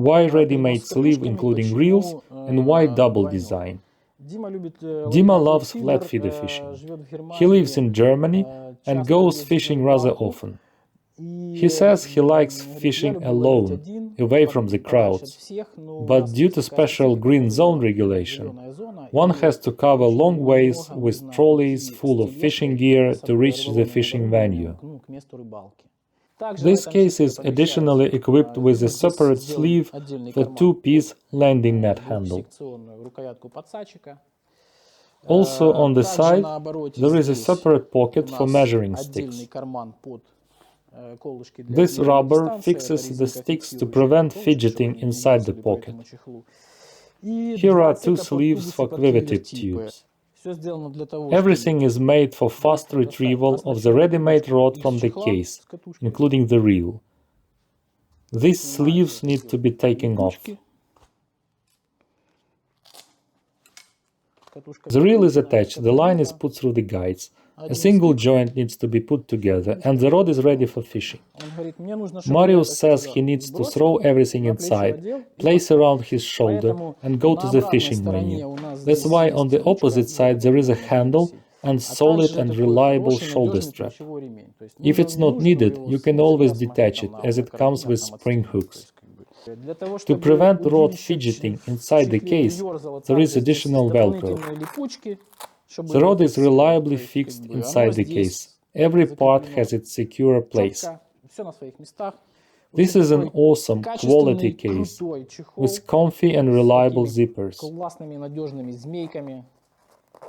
Why ready-made sleeve including reels and why double design? Dima loves flat feeder fishing. He lives in Germany and goes fishing rather often. He says he likes fishing alone, away from the crowds, but due to special green zone regulation, one has to cover long ways with trolleys full of fishing gear to reach the fishing venue. This case is additionally equipped with a separate sleeve for 2-piece landing net handle. Also on the side, there is a separate pocket for measuring sticks. This rubber fixes the sticks to prevent fidgeting inside the pocket. Here are two sleeves for quiver-tip tubes. Everything is made for fast retrieval of the ready-made rod from the case, including the reel. These sleeves need to be taken off. The reel is attached, the line is put through the guides, a single joint needs to be put together, and the rod is ready for fishing. Marius says he needs to throw everything inside, place around his shoulder, and go to the fishing menu. That's why on the opposite side there is a handle and solid and reliable shoulder strap. If it's not needed, you can always detach it, as it comes with spring hooks. To prevent rod fidgeting inside the case, there is additional Velcro. The rod is reliably fixed inside the case. Every part has its secure place. This is an awesome quality case, with comfy and reliable zippers.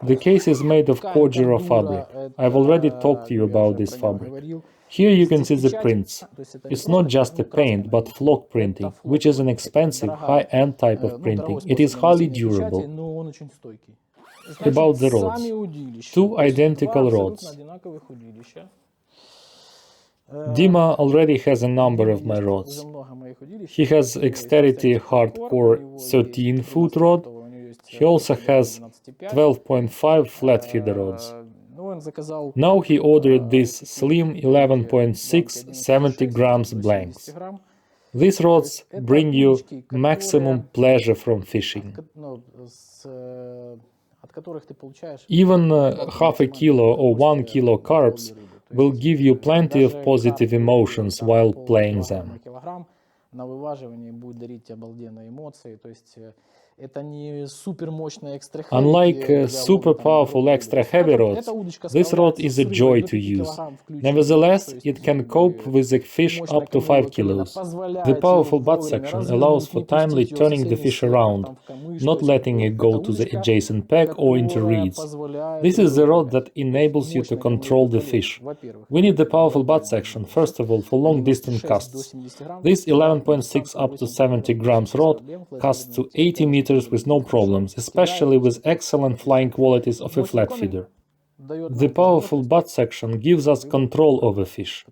The case is made of Kojiro fabric. I've already talked to you about this fabric. Here you can see the prints. It's not just a paint, but flock printing, which is an expensive, high-end type of printing. It is highly durable. About the rods. Two identical rods. Dima already has a number of my rods. He has Exterity Hardcore 13-foot rod. He also has 12.5 flat feeder rods. Now he ordered these slim 11.6 70 grams blanks. These rods bring you maximum pleasure from fishing. Even half a kilo or 1 kilo carps will give you plenty of positive emotions while playing them. Unlike super powerful extra heavy rods, this rod is a joy to use. Nevertheless, it can cope with a fish up to 5 kilos. The powerful butt section allows for timely turning the fish around, not letting it go to the adjacent peg or into reeds. This is the rod that enables you to control the fish. We need the powerful butt section, first of all, for long-distance casts. This 11.6 up to 70 grams rod casts to 80 meters with no problems, especially with excellent flying qualities of a flat feeder. The powerful butt section gives us control over fish.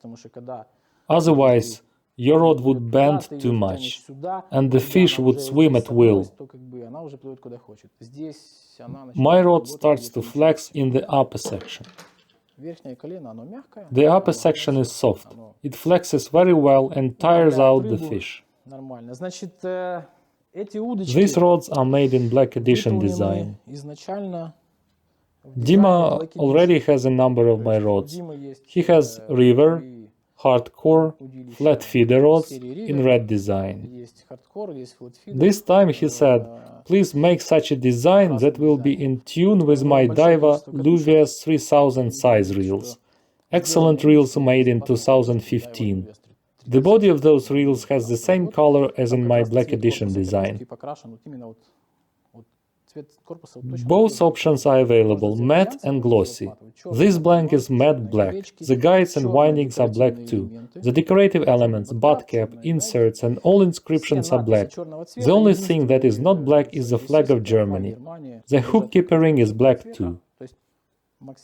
Otherwise, your rod would bend too much, and the fish would swim at will. My rod starts to flex in the upper section. The upper section is soft. It flexes very well and tires out the fish. These rods are made in Black Edition design. Dima already has a number of my rods. He has River, Hardcore, flat feeder rods in red design. This time he said, please make such a design that will be in tune with my Daiwa Luvias 3000 size reels. Excellent reels made in 2015. The body of those reels has the same color as in my Black Edition design. Both options are available, matte and glossy. This blank is matte black. The guides and windings are black too. The decorative elements, butt cap, inserts and all inscriptions are black. The only thing that is not black is the flag of Germany. The hook keeper ring is black too.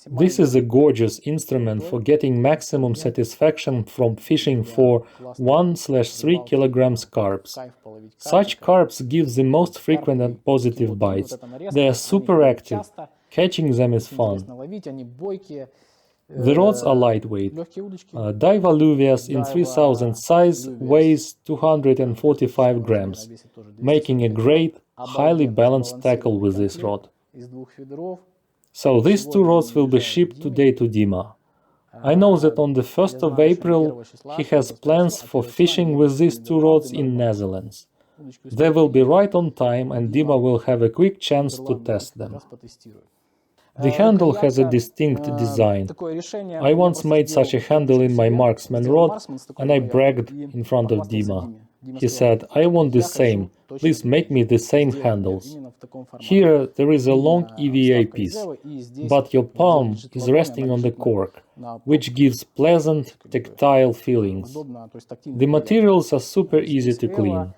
This is a gorgeous instrument for getting maximum satisfaction from fishing for 1/3 kilograms carps. Such carps give the most frequent and positive bites. They are super active. Catching them is fun. The rods are lightweight. Daiwa Luvias in 3000 size weighs 245 grams, making a great, highly balanced tackle with this rod. So these two rods will be shipped today to Dima. I know that on the 1st of April he has plans for fishing with these two rods in Netherlands. They will be right on time and Dima will have a quick chance to test them. The handle has a distinct design. I once made such a handle in my marksman rod and I bragged in front of Dima. He said, I want the same, please make me the same handles. Here there is a long EVA piece, but your palm is resting on the cork, which gives pleasant tactile feelings. The materials are super easy to clean.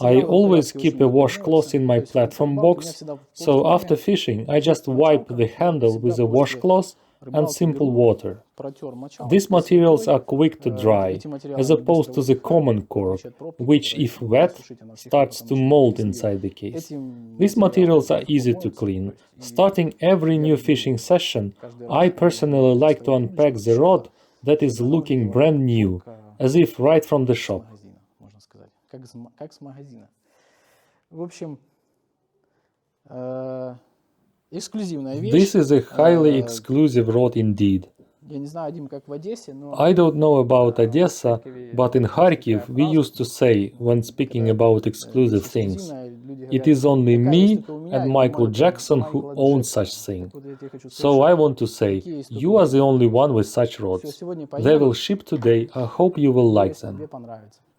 I always keep a washcloth in my platform box, so after fishing I just wipe the handle with a washcloth and simple water. These materials are quick to dry, as opposed to the common cork, which, if wet, starts to mold inside the case. These materials are easy to clean. Starting every new fishing session, I personally like to unpack the rod that is looking brand new, as if right from the shop. This is a highly exclusive rod indeed. I don't know about Odessa, but in Kharkiv we used to say, when speaking about exclusive things, it is only me and Michael Jackson who own such thing. So I want to say, you are the only one with such rods. They will ship today, I hope you will like them.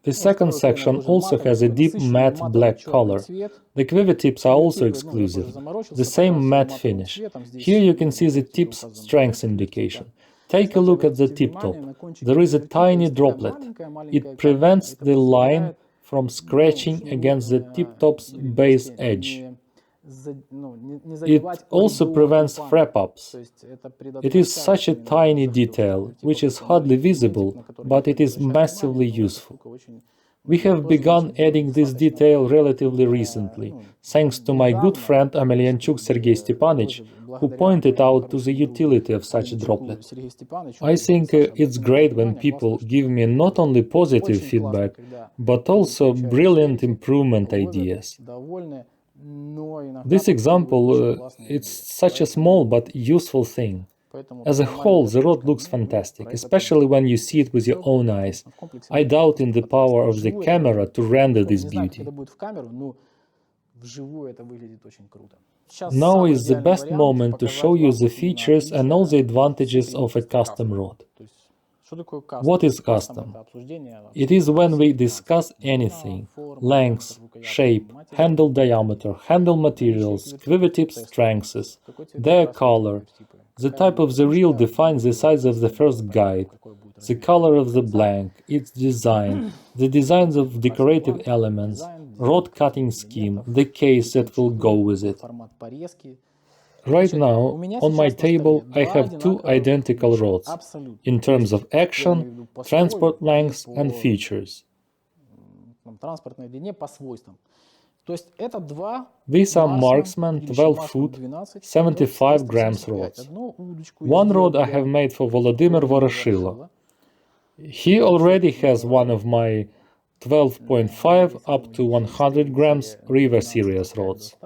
The second section also has a deep matte black color. The quiver tips are also exclusive, the same matte finish. Here you can see the tip's strength indication. Take a look at the tip top. There is a tiny droplet. It prevents the line from scratching against the tip top's base edge. It also prevents frap-ups. It is such a tiny detail, which is hardly visible, but it is massively useful. We have begun adding this detail relatively recently, thanks to my good friend Amelyanchuk Sergei Stepanich, who pointed out to the utility of such a droplet. I think it's great when people give me not only positive feedback, but also brilliant improvement ideas. This example, it's such a small but useful thing. As a whole, the rod looks fantastic, especially when you see it with your own eyes. I doubt in the power of the camera to render this beauty. Now is the best moment to show you the features and all the advantages of a custom rod. What is custom? It is when we discuss anything: length, shape, handle diameter, handle materials, quiver tip strengths, their color. The type of the reel defines the size of the first guide, the color of the blank, its design, the designs of decorative elements, rod cutting scheme, the case that will go with it. Right now, on my table, I have two identical rods, in terms of action, transport length and features. These are Marksman 12-foot, 75 grams rods. One rod I have made for Volodymyr Voroshilo. He already has one of my 12.5 up to 100 grams River series rods.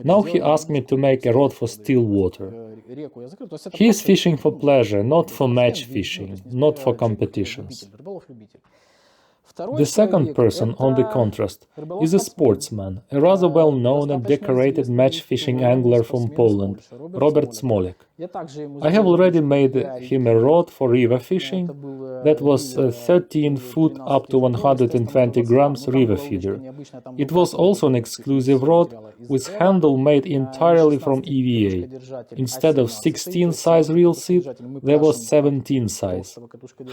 Now he asked me to make a rod for still water. He is fishing for pleasure, not for match fishing, not for competitions. The second person, on the contrast, is a sportsman, a rather well-known and decorated match fishing angler from Poland, Robert Smolek. I have already made him a rod for river fishing that was 13 foot up to 120 grams river feeder. It was also an exclusive rod with handle made entirely from EVA. Instead of 16 size reel seat, there was 17 size.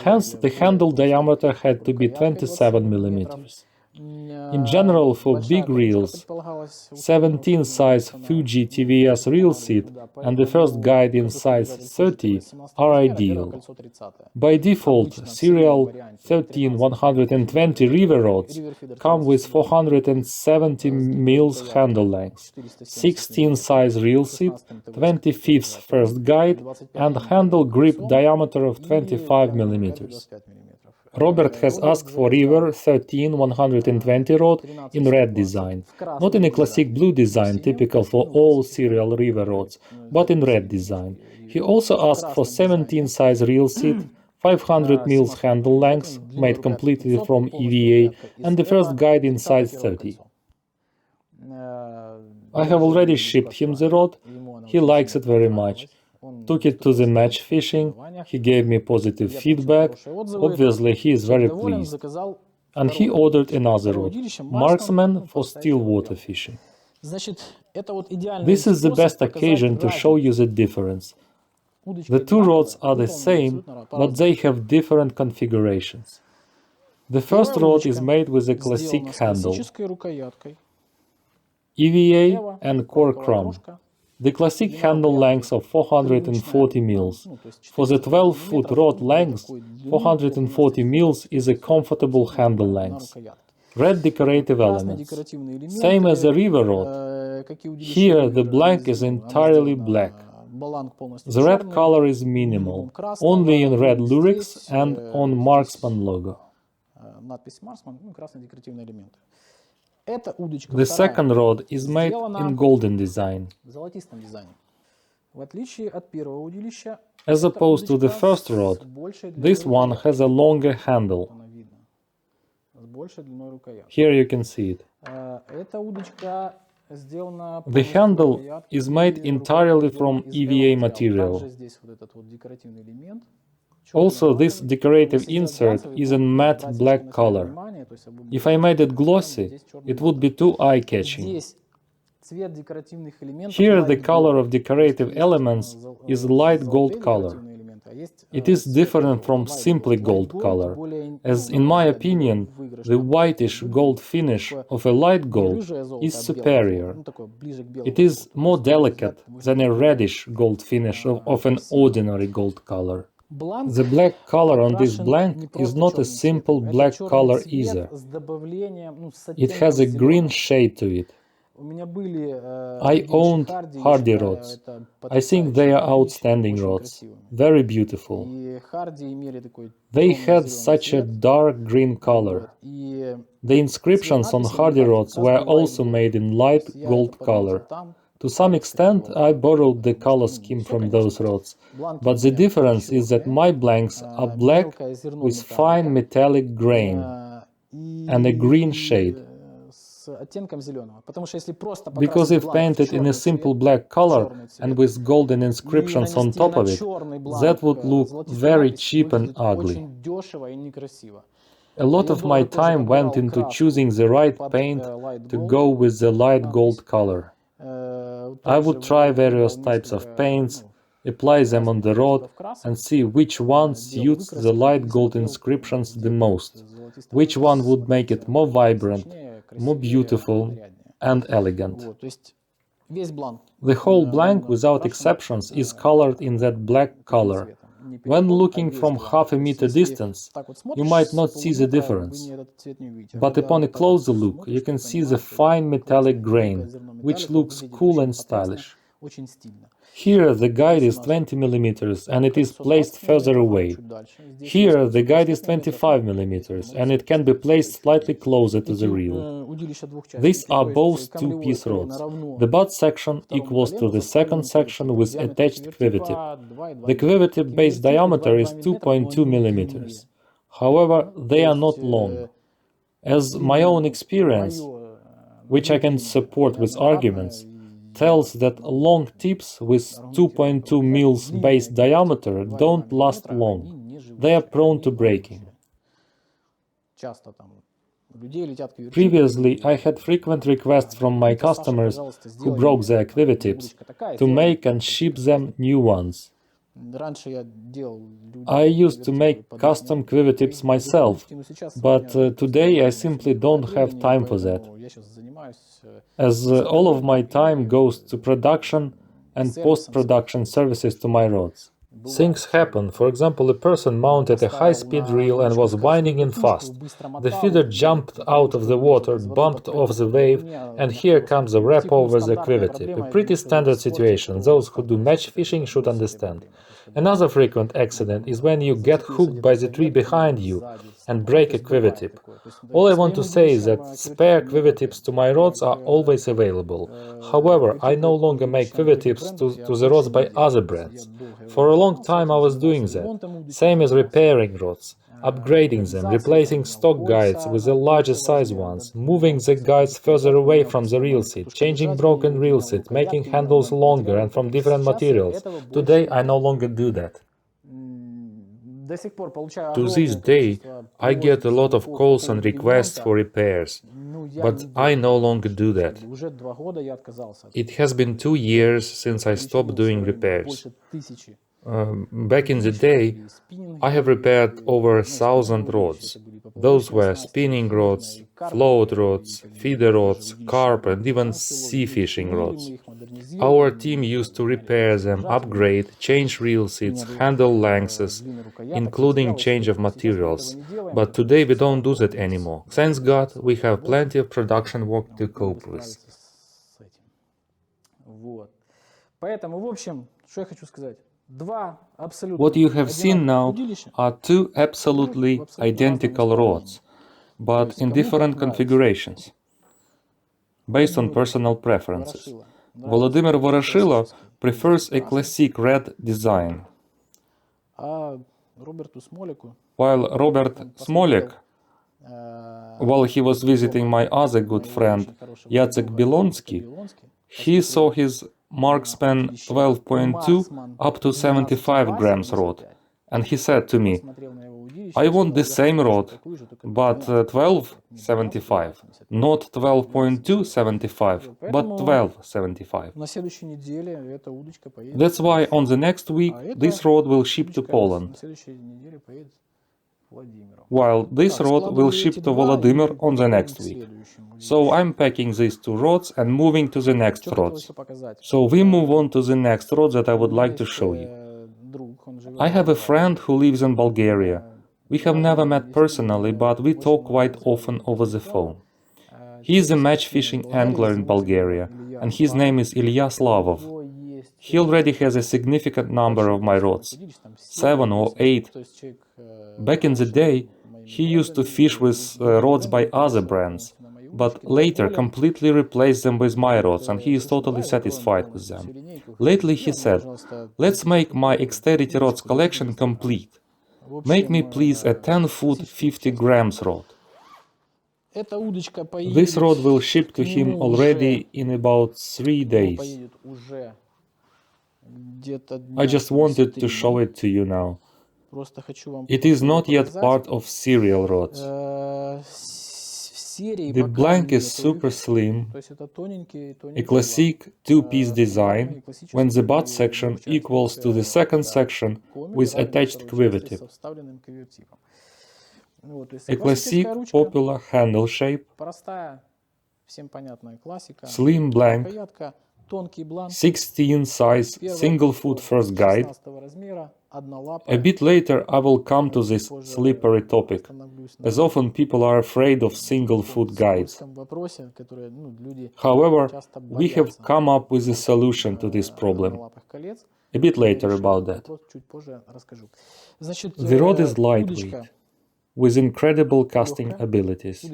Hence, the handle diameter had to be 27 millimeters. In general, for big reels, 17 size Fuji TVS reel seat and the first guide in size 30 are ideal. By default, serial 13-120 river rods come with 470 mils handle length, 16 size reel seat, 25th first guide, and handle grip diameter of 25 millimeters. Robert has asked for River 13-120 rod in red design, not in a classic blue design typical for all serial River rods, but in red design. He also asked for 17 size reel seat, 500 mils handle length, made completely from EVA, and the first guide in size 30. I have already shipped him the rod. He likes it very much. Took it to the match fishing, he gave me positive feedback, obviously he is very pleased. And he ordered another rod, Marksman for still water fishing. This is the best occasion to show you the difference. The two rods are the same, but they have different configurations. The first rod is made with a classic handle, EVA and core chrome. The classic handle length of 440 mils. For the 12-foot rod length, 440 mils is a comfortable handle length. Red decorative elements. Same as the river rod. Here the blank is entirely black. The red color is minimal, only in red lyrics and on Marksman logo. The second rod is made in golden design. As opposed to the first rod, this one has a longer handle. Here you can see it. The handle is made entirely from EVA material. Also, this decorative insert is in matte black color. If I made it glossy, it would be too eye-catching. Here the color of decorative elements is light gold color. It is different from simply gold color, as in my opinion, the whitish gold finish of a light gold is superior. It is more delicate than a reddish gold finish of an ordinary gold color. The black color on this blank is not a simple black color either. It has a green shade to it. I owned Hardy rods. I think they are outstanding rods, very beautiful. They had such a dark green color. The inscriptions on Hardy rods were also made in light gold color. To some extent, I borrowed the color scheme from those rods, but the difference is that my blanks are black with fine metallic grain and a green shade. Because if painted in a simple black color and with golden inscriptions on top of it, that would look very cheap and ugly. A lot of my time went into choosing the right paint to go with the light gold color. I would try various types of paints, apply them on the rod and see which one suits the light gold inscriptions the most, which one would make it more vibrant, more beautiful and elegant. The whole blank, without exceptions, is colored in that black color. When looking from half a meter distance, you might not see the difference, but upon a closer look you can see the fine metallic grain, which looks cool and stylish. Here the guide is 20 mm and it is placed further away. Here the guide is 25 mm and it can be placed slightly closer to the reel. These are both two-piece rods. The butt section equals to the second section with attached quiver-tip. The quiver-tip base diameter is 2.2 mm. However, they are not long. As my own experience, which I can support with arguments, tells that long tips with 2.2 mils base diameter don't last long. They are prone to breaking. Previously, I had frequent requests from my customers who broke their quiver tips to make and ship them new ones. I used to make custom quiver tips myself, but today I simply don't have time for that, as all of my time goes to production and post-production services to my rods. Things happen. For example, a person mounted a high-speed reel and was winding in fast. The feeder jumped out of the water, bumped off the wave, and here comes a wrap over the quiver tip. A pretty standard situation. Those who do match fishing should understand. Another frequent accident is when you get hooked by the tree behind you and break a quiver tip. All I want to say is that spare quiver tips to my rods are always available. However, I no longer make quiver tips to the rods by other brands. For a long time I was doing that, same as repairing rods, upgrading them, replacing stock guides with the larger size ones, moving the guides further away from the reel seat, changing broken reel seat, making handles longer and from different materials. Today I no longer do that. To this day, I get a lot of calls and requests for repairs, but I no longer do that. It has been 2 years since I stopped doing repairs. Back in the day, I have repaired over 1,000 rods. Those were spinning rods, float rods, feeder rods, carp and even sea fishing rods. Our team used to repair them, upgrade, change reel seats, handle lengths, including change of materials. But today we don't do that anymore. Thanks God, we have plenty of production work to cope with. What you have seen now are two absolutely identical rods, but in different configurations, based on personal preferences. Volodymyr Voroshilo prefers a classic red design, while Robert Smolik, while he was visiting my other good friend Jacek Bilonsky, he saw his Marksman 12.2 up to 75 grams rod, and he said to me, I want the same rod, but 12.75, not 12.275, but 12.75. That's why on the next week this rod will ship to Poland, while this rod will ship to Volodymyr on the next week. So I'm packing these two rods and moving to the next rods. So we move on to the next rod that I would like to show you. I have a friend who lives in Bulgaria. We have never met personally, but we talk quite often over the phone. He is a match fishing angler in Bulgaria, and his name is Ilya Slavov. He already has a significant number of my rods, 7 or 8. Back in the day, he used to fish with rods by other brands, but later completely replaced them with my rods, and he is totally satisfied with them. Lately he said, let's make my Exterity rods collection complete. Make me please a 10-foot 50 grams rod. This rod will ship to him already in about 3 days. I just wanted to show it to you now. It is not yet part of serial rods. The blank is super slim, a classic two-piece design, when the butt section equals to the second section with attached quiver tip. A classic popular handle shape, slim blank, 16 size single foot first guide. A bit later I will come to this slippery topic, as often people are afraid of single foot guides. However, we have come up with a solution to this problem. A bit later about that. The rod is lightweight, with incredible casting abilities.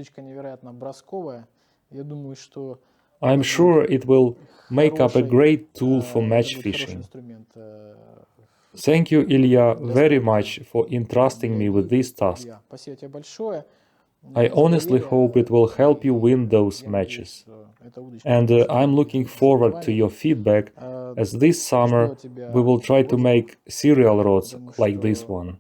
I'm sure it will make up a great tool for match fishing. Thank you, Ilya, very much for entrusting me with this task. I honestly hope it will help you win those matches. And I'm looking forward to your feedback, as this summer we will try to make serial rods like this one.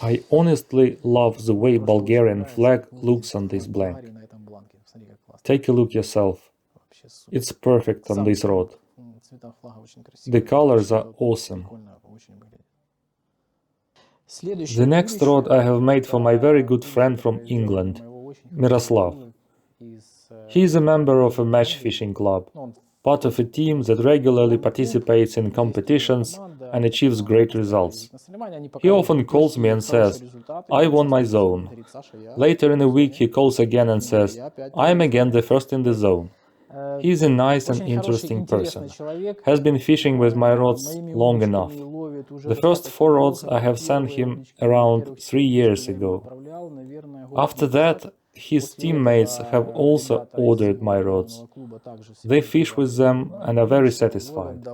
I honestly love the way Bulgarian flag looks on this blank. Take a look yourself. It's perfect on this rod. The colors are awesome. The next rod I have made for my very good friend from England, Miroslav. He is a member of a match fishing club, part of a team that regularly participates in competitions and achieves great results. He often calls me and says, I won my zone. Later in the week he calls again and says, I am again the first in the zone. He is a nice and interesting person, has been fishing with my rods long enough. The first 4 rods I have sent him around 3 years ago. After that, his teammates have also ordered my rods. They fish with them and are very satisfied.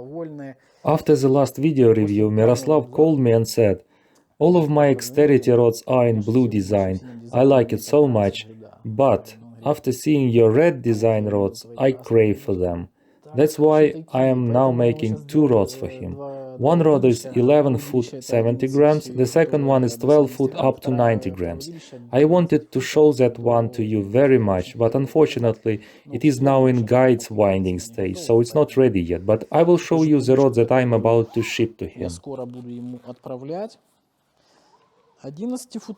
After the last video review, Miroslav called me and said, all of my Exterity rods are in blue design, I like it so much, but after seeing your red design rods, I crave for them. That's why I am now making 2 rods for him. One rod is 11 foot 70 grams, the second one is 12 foot up to 90 grams. I wanted to show that one to you very much, but unfortunately it is now in guide's winding stage, so it's not ready yet, but I will show you the rod that I am about to ship to him.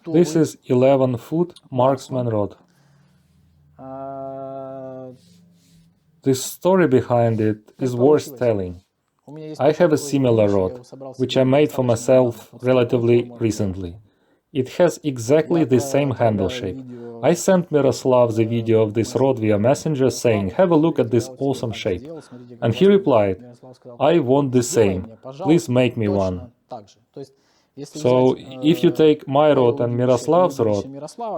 This is 11 foot marksman rod. The story behind it is worth telling. I have a similar rod, which I made for myself relatively recently. It has exactly the same handle shape. I sent Miroslav the video of this rod via Messenger saying, "Have a look at this awesome shape." And he replied, "I want the same. Please make me one." So, if you take my rod and Miroslav's rod,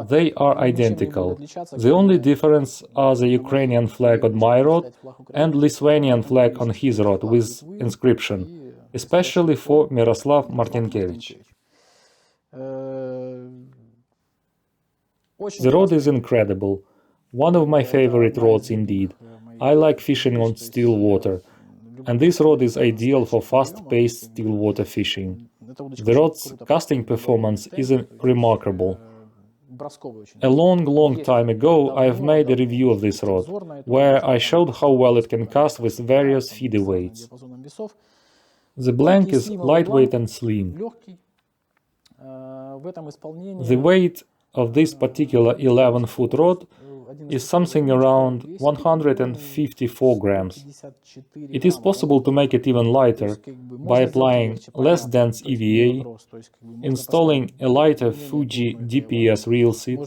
they are identical. The only difference are the Ukrainian flag on my rod and Lithuanian flag on his rod with inscription, especially for Miroslav Martinkevich. The rod is incredible. One of my favorite rods indeed. I like fishing on still water, and this rod is ideal for fast-paced still water fishing. The rod's casting performance is remarkable. A long time ago I've made a review of this rod, where I showed how well it can cast with various feeder weights. The blank is lightweight and slim. The weight of this particular 11-foot rod is something around 154 grams. It is possible to make it even lighter by applying less dense EVA, installing a lighter Fuji DPS reel seat.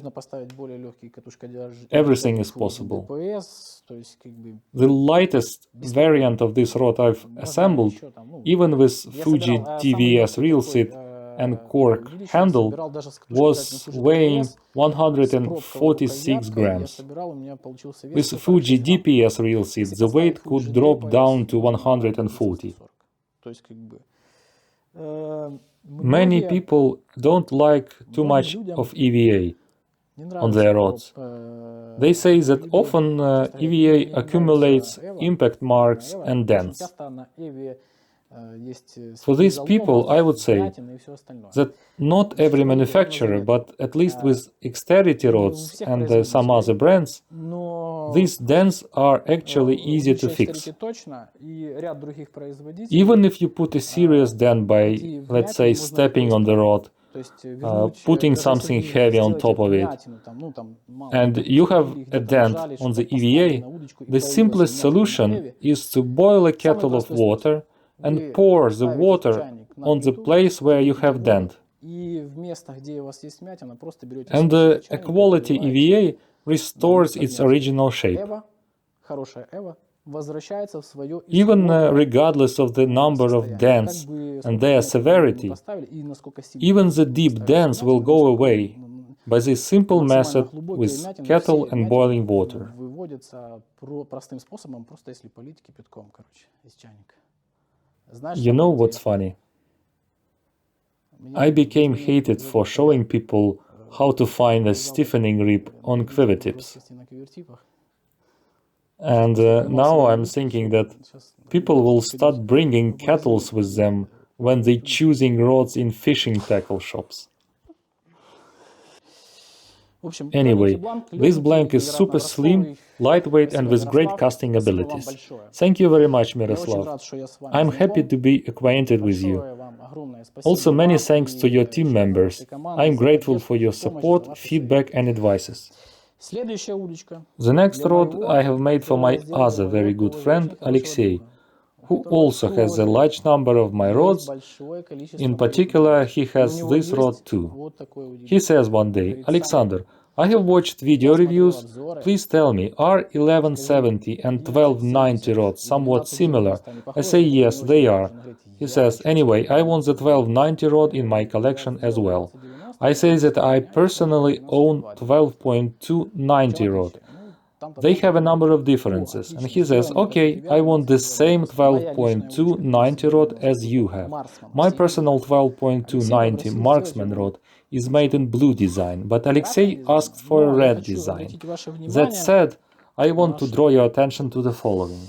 Everything is possible. The lightest variant of this rod I've assembled, even with Fuji DVS reel seat and cork handle, was weighing 146 grams. With Fuji DPS reel seat, the weight could drop down to 140. Many people don't like too much of EVA on their rods. They say that often EVA accumulates impact marks and dents. For these people, I would say that not every manufacturer, but at least with Exterity rods and some other brands, these dents are actually easy to fix. Even if you put a serious dent by, let's say, stepping on the rod, putting something heavy on top of it, and you have a dent on the EVA, the simplest solution is to boil a kettle of water and pour the water on the place where you have dent. And a quality EVA restores its original shape. Even regardless of the number of dents and their severity, even the deep dents will go away by this simple method with kettle and boiling water. You know what's funny? I became hated for showing people how to find a stiffening rib on quiver tips. And now I'm thinking that people will start bringing kettles with them when they're choosing rods in fishing tackle shops. Anyway, this blank is super slim, lightweight and with great casting abilities. Thank you very much, Miroslav. I'm happy to be acquainted with you. Also, many thanks to your team members. I'm grateful for your support, feedback and advices. The next rod I have made for my other very good friend, Alexei, who also has a large number of my rods. In particular, he has this rod too. He says one day, "Alexander, I have watched video reviews. Please tell me, are 1170 and 1290 rods somewhat similar?" I say, "Yes, they are." He says, "Anyway, I want the 1290 rod in my collection as well." I say that I personally own 12.290 rod. They have a number of differences, and he says, "Okay, I want the same 12.290 rod as you have. My personal 12.290 marksman rod is made in blue design, but Alexei asked for a red design. That said, I want to draw your attention to the following.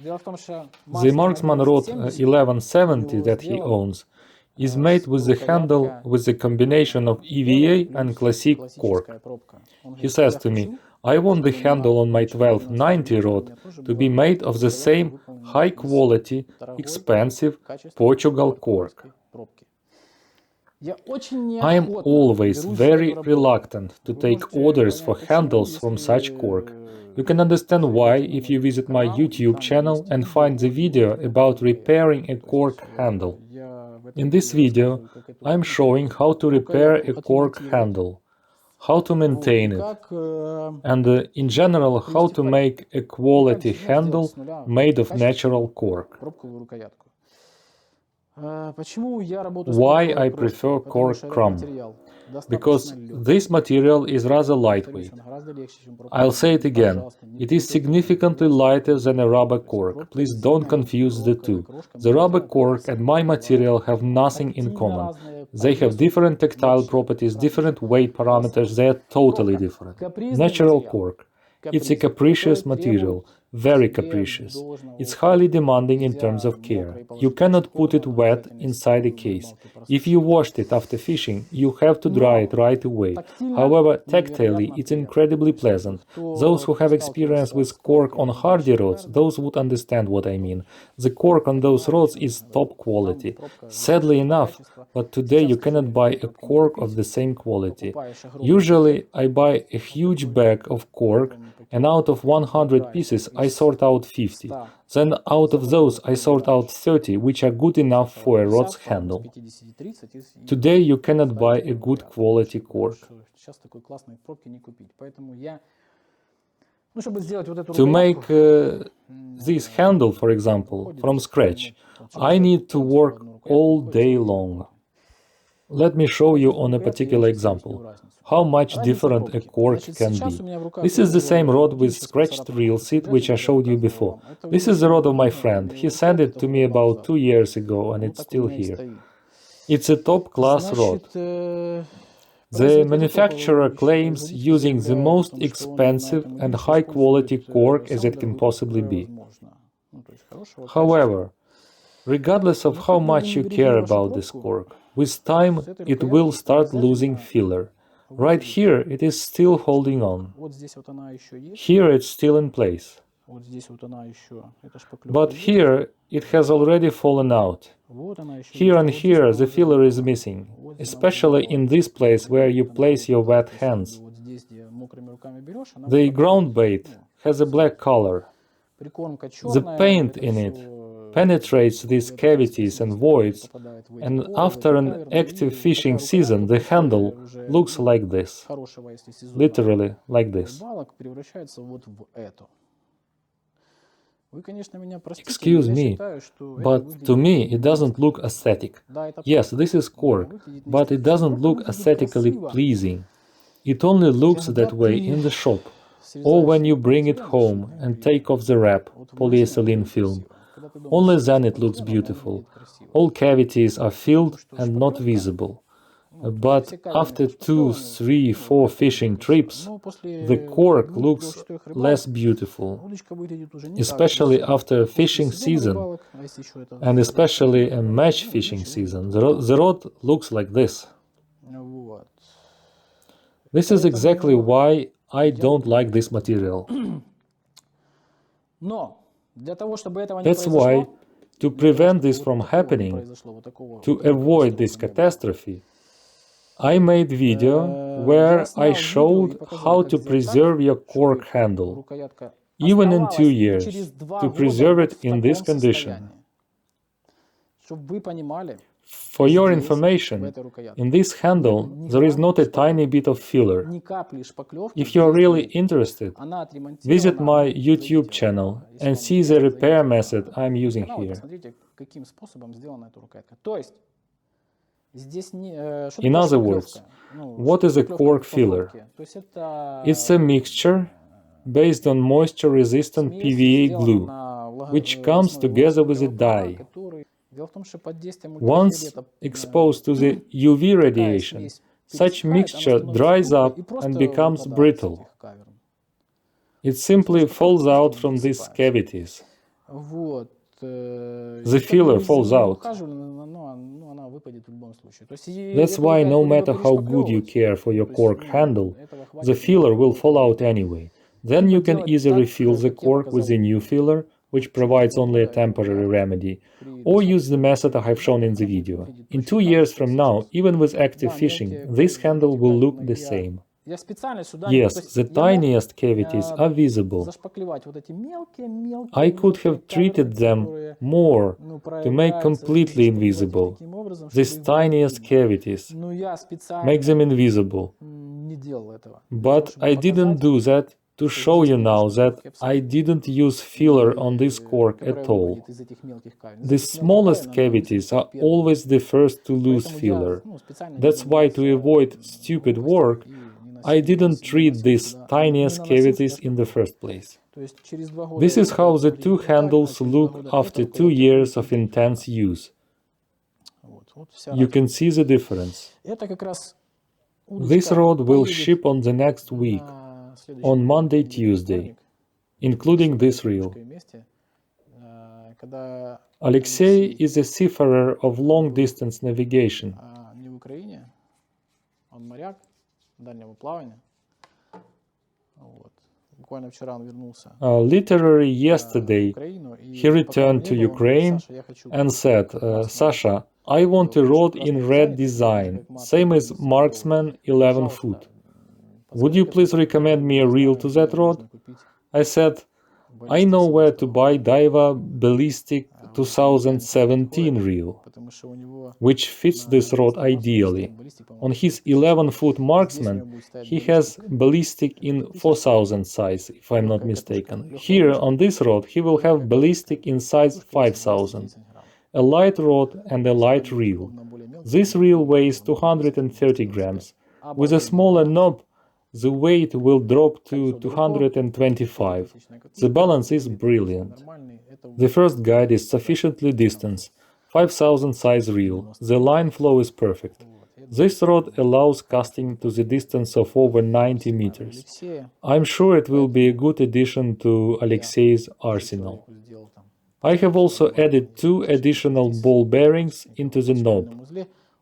The Marksman Rod 1170 that he owns is made with the handle with a combination of EVA and classic cork. He says to me, I want the handle on my 1290 rod to be made of the same high-quality, expensive Portugal cork. I am always very reluctant to take orders for handles from such cork. You can understand why if you visit my YouTube channel and find the video about repairing a cork handle. In this video, I am showing how to repair a cork handle, how to maintain it, and in general how to make a quality handle made of natural cork. Why I prefer cork crumb? Because this material is rather lightweight. I'll say it again, it is significantly lighter than a rubber cork. Please don't confuse the two. The rubber cork and my material have nothing in common. They have different tactile properties, different weight parameters, they are totally different. Natural cork. It's a capricious material, very capricious. It's highly demanding in terms of care. You cannot put it wet inside a case. If you washed it after fishing, you have to dry it right away. However, tactilely, it's incredibly pleasant. Those who have experience with cork on hardy rods, those would understand what I mean. The cork on those rods is top quality. Sadly enough, but today you cannot buy a cork of the same quality. Usually, I buy a huge bag of cork, and out of 100 pieces I sort out 50. Then out of those I sort out 30, which are good enough for a rod's handle. Today you cannot buy a good quality cork. To make this handle, for example, from scratch, I need to work all day long. Let me show you on a particular example how much different a cork can be. This is the same rod with scratched reel seat which I showed you before. This is the rod of my friend. He sent it to me about 2 years ago and it's still here. It's a top-class rod. The manufacturer claims using the most expensive and high-quality cork as it can possibly be. However, regardless of how much you care about this cork, with time it will start losing filler. Right here it is still holding on. Here it's still in place. But here it has already fallen out. Here and here the filler is missing, especially in this place where you place your wet hands. The ground bait has a black color. The paint in it penetrates these cavities and voids, and after an active fishing season the handle looks like this, literally like this. Excuse me, but to me it doesn't look aesthetic. Yes, this is cork, but it doesn't look aesthetically pleasing. It only looks that way in the shop, or when you bring it home and take off the wrap, polyethylene film. Only then it looks beautiful. All cavities are filled and not visible. But after 2, 3, 4 fishing trips, the cork looks less beautiful, especially after a fishing season, and especially a match fishing season. The rod looks like this. This is exactly why I don't like this material. That's why, to prevent this from happening, to avoid this catastrophe, I made video where I showed how to preserve your cork handle, even in 2 years, to preserve it in this condition. For your information, in this handle there is not a tiny bit of filler. If you are really interested, visit my YouTube channel and see the repair method I am using here. In other words, what is a cork filler? It's a mixture based on moisture-resistant PVA glue, which comes together with a dye. Once exposed to the UV radiation, such mixture dries up and becomes brittle. It simply falls out from these cavities. the filler falls out. That's why no matter how good you care for your cork handle, the filler will fall out anyway. Then you can either refill the cork with a new filler, which provides only a temporary remedy, or use the method I have shown in the video. In 2 years from now, even with active fishing, this handle will look the same. Yes, the tiniest cavities are visible. I could have treated them more to make completely invisible. These tiniest cavities, make them invisible. But I didn't do that to show you now that I didn't use filler on this cork at all. The smallest cavities are always the first to lose filler. That's why, to avoid stupid work, I didn't treat these tiniest cavities in the first place. This is how the two handles look after 2 years of intense use. You can see the difference. This rod will ship on the next week, on Monday, Tuesday, including this reel. Alexei is a seafarer of long-distance navigation. Literally yesterday, he returned to Ukraine and said, Sasha, I want a rod in red design, same as Marksman 11 foot. Would you please recommend me a reel to that rod? I said, I know where to buy Daiwa Ballistic 2017 reel, which fits this rod ideally. On his 11-foot Marksman, he has ballistic in 4000 size, if I'm not mistaken. Here, on this rod, he will have ballistic in size 5000. A light rod and a light reel. This reel weighs 230 grams. With a smaller knob, the weight will drop to 225. The balance is brilliant. The first guide is sufficiently distant, 5000 size reel. The line flow is perfect. This rod allows casting to the distance of over 90 meters. I'm sure it will be a good addition to Alexei's arsenal. I have also added 2 additional ball bearings into the knob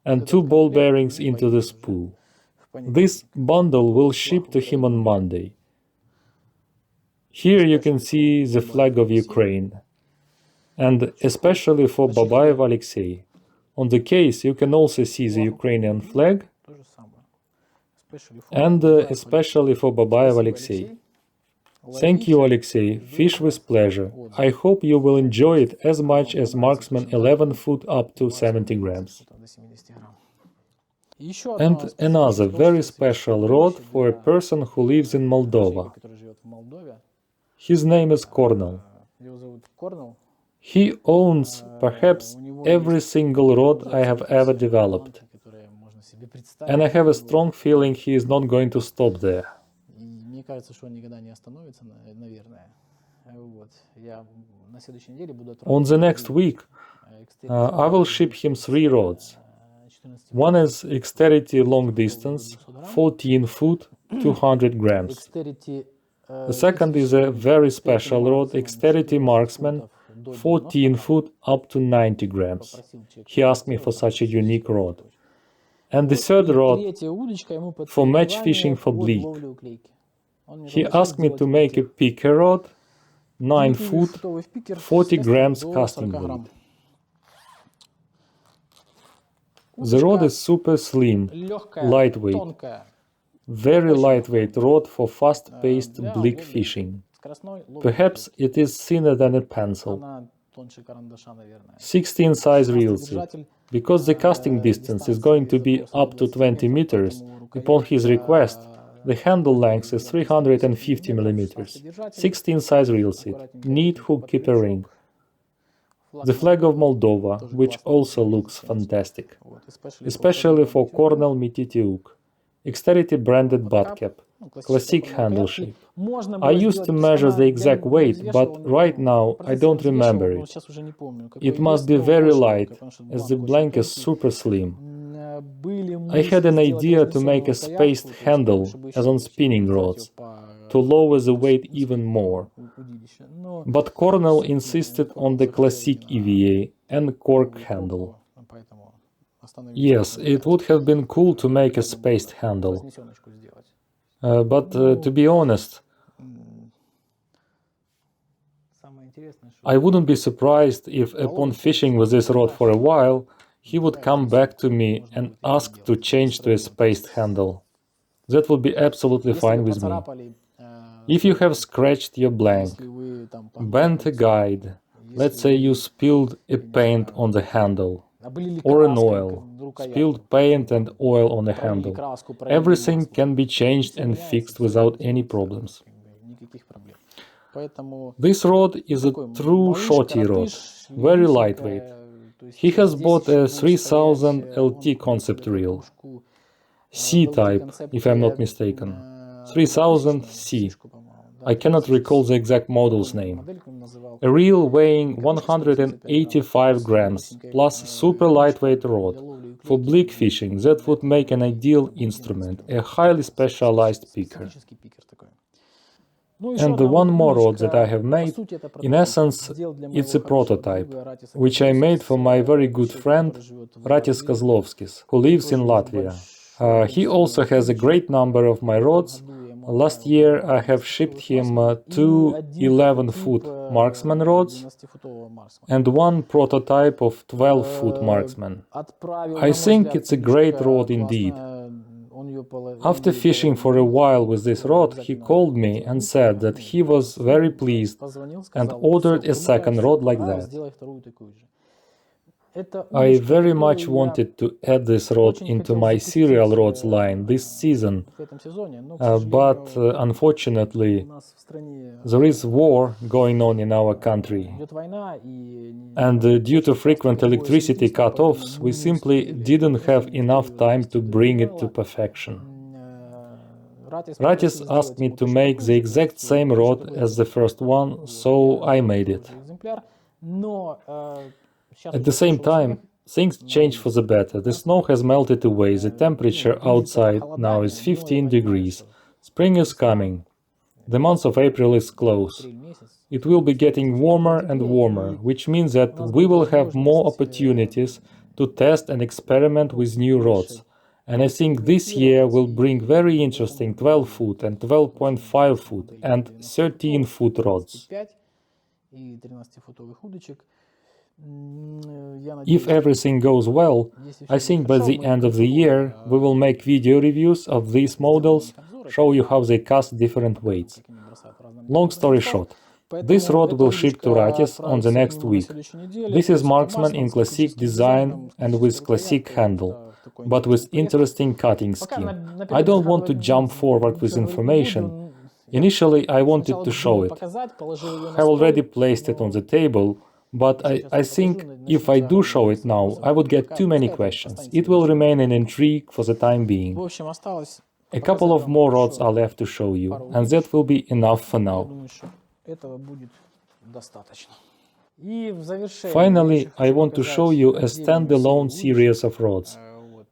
and 2 ball bearings into the spool. This bundle will ship to him on Monday. Here you can see the flag of Ukraine, and especially for Babayev Alexei. On the case you can also see the Ukrainian flag, and especially for Babayev Alexei. Thank you, Alexei. Fish with pleasure. I hope you will enjoy it as much as Marksman 11 foot up to 70 grams. And another very special rod for a person who lives in Moldova. His name is Cornel. He owns perhaps every single rod I have ever developed. And I have a strong feeling he is not going to stop there. On the next week, I will ship him 3 rods. One is Exterity long distance, 14 foot, 200 grams. The second is a very special rod, Exterity Marksman, 14 foot, up to 90 grams. He asked me for such a unique rod. And the third rod for match fishing for bleak. He asked me to make a picker rod, 9 foot, 40 grams casting weight. The rod is super slim, lightweight, very lightweight rod for fast-paced bleak fishing. Perhaps it is thinner than a pencil. 16 size reels it. Because the casting distance is going to be up to 20 meters, upon his request, the handle length is 350 millimeters. 16 size reels it. Neat hook keeper ring. The flag of Moldova, which also looks fantastic, especially for Cornel Mititiuk. Exterity branded butt cap, classic handle shape. I used to measure the exact weight, but right now I don't remember it. It must be very light, as the blank is super slim. I had an idea to make a spaced handle, as on spinning rods, to lower the weight even more. but Cornell insisted on the classic EVA and cork handle. Yes, it would have been cool to make a spaced handle. But to be honest, I wouldn't be surprised if upon fishing with this rod for a while, he would come back to me and ask to change to a spaced handle. That would be absolutely fine with me. If you have scratched your blank, bent a guide, let's say you spilled a paint on the handle, or an oil, spilled paint and oil on the handle, everything can be changed and fixed without any problems. This rod is a true shorty rod, very lightweight. He has bought a 3000 LT concept reel, C-type, if I'm not mistaken, 3000 C. I cannot recall the exact model's name. A reel weighing 185 grams, plus super lightweight rod. For bleak fishing, that would make an ideal instrument, a highly specialized picker. And the one more rod that I have made, in essence, it's a prototype, which I made for my very good friend Ratis Kozlovskis, who lives in Latvia. He also has a great number of my rods. Last year I have shipped him two 11-foot marksman rods and one prototype of 12-foot marksman. I think it's a great rod indeed. After fishing for a while with this rod, he called me and said that he was very pleased and ordered a second rod like that. I very much wanted to add this rod into my serial rods line this season, but unfortunately there is war going on in our country, and due to frequent electricity cut-offs, we simply didn't have enough time to bring it to perfection. Ratis asked me to make the exact same rod as the first one, so I made it. At the same time, things changed for the better. The snow has melted away, the temperature outside now is 15 degrees. Spring is coming. The month of April is close. It will be getting warmer and warmer, which means that we will have more opportunities to test and experiment with new rods. And I think this year will bring very interesting 12-foot and 12.5-foot and 13-foot rods. If everything goes well, I think by the end of the year we will make video reviews of these models, show you how they cast different weights. Long story short, this rod will ship to Ratis on the next week. This is marksman in classic design and with classic handle, but with interesting cutting scheme. I don't want to jump forward with information. Initially I wanted to show it. I already placed it on the table, but I think if I do show it now, I would get too many questions. It will remain an intrigue for the time being. A couple of more rods are left to show you, and that will be enough for now. Finally, I want to show you a standalone series of rods.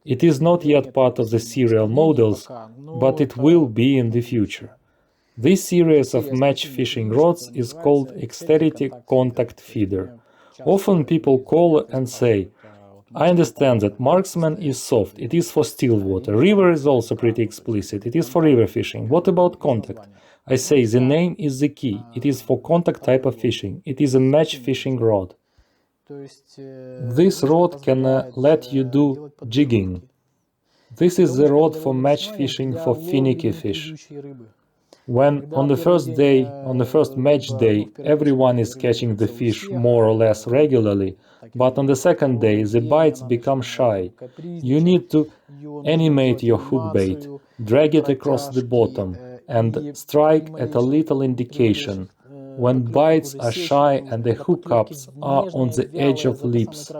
It is not yet part of the serial models, but it will be in the future. This series of match fishing rods is called Exterity contact feeder. Often people call and say, I understand that marksman is soft, it is for still water, river is also pretty explicit, it is for river fishing. What about contact? I say the name is the key, it is for contact type of fishing, it is a match fishing rod. This rod can let you do jigging. This is the rod for match fishing for finicky fish. When on the first match day, everyone is catching the fish more or less regularly, but on the second day the bites become shy. You need to animate your hook bait, drag it across the bottom, and strike at a little indication. When bites are shy and the hookups are on the edge of lips.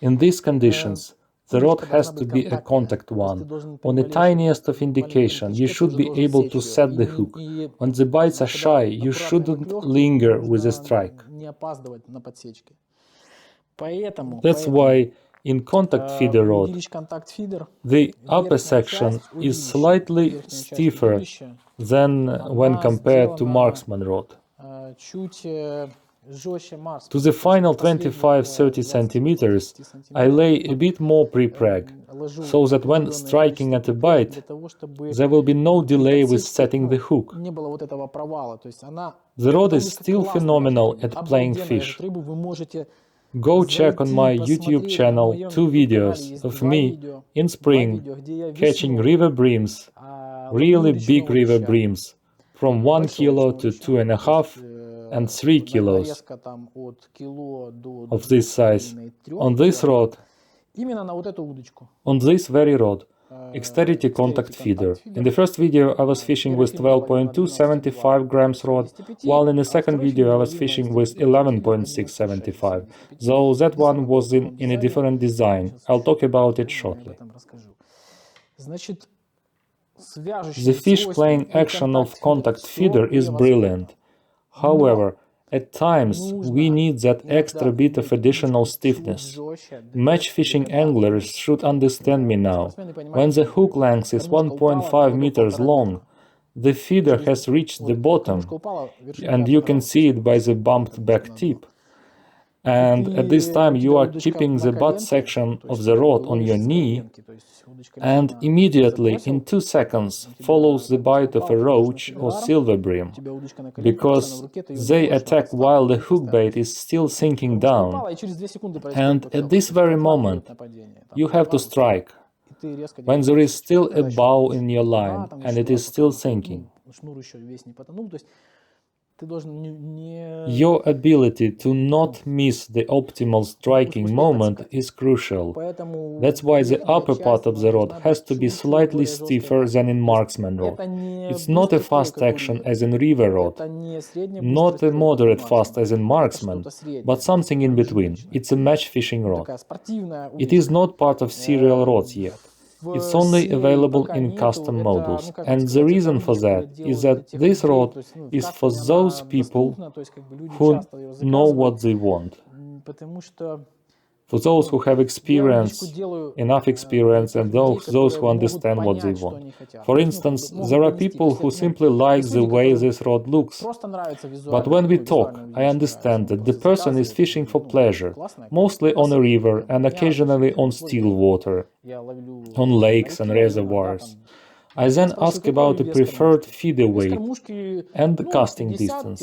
In these conditions, the rod has to be a contact one. On the tiniest of indication, you should be able to set the hook. When the bites are shy, you shouldn't linger with a strike. That's why in contact feeder rod, the upper section is slightly stiffer than when compared to marksman rod. To the final 25-30 centimeters, I lay a bit more pre-preg, so that when striking at a bite, there will be no delay with setting the hook. The rod is still phenomenal at playing fish. Go check on my YouTube channel 2 videos of me in spring catching river breams, really big river breams, from 1 kilo to 2.5 and 3 kilos of this size, on this rod, on this very rod, Exterity contact feeder. In the first video I was fishing with 12.2 75 grams rod, while in the second video I was fishing with 11.6 75, though that one was in a different design. I'll talk about it shortly. The fish playing action of contact feeder is brilliant. However, at times we need that extra bit of additional stiffness. Match fishing anglers should understand me now. When the hook length is 1.5 meters long, the feeder has reached the bottom, and you can see it by the bumped back tip. And at this time you are keeping the butt section of the rod on your knee, and immediately in 2 seconds follows the bite of a roach or silver bream, because they attack while the hook bait is still sinking down, and at this very moment you have to strike, when there is still a bow in your line and it is still sinking. Your ability to not miss the optimal striking moment is crucial. That's why the upper part of the rod has to be slightly stiffer than in marksman rod. It's not a fast action as in river rod, not a moderate fast as in marksman, but something in between. It's a match fishing rod. It is not part of serial rods yet. It's only available in custom models, and the reason for that is that this rod is for those people who know what they want. For those who have enough experience, and those who understand what they want. For instance, there are people who simply like the way this rod looks. But when we talk, I understand that the person is fishing for pleasure, mostly on a river and occasionally on still water, on lakes and reservoirs. I then ask about the preferred feeder weight and the casting distance,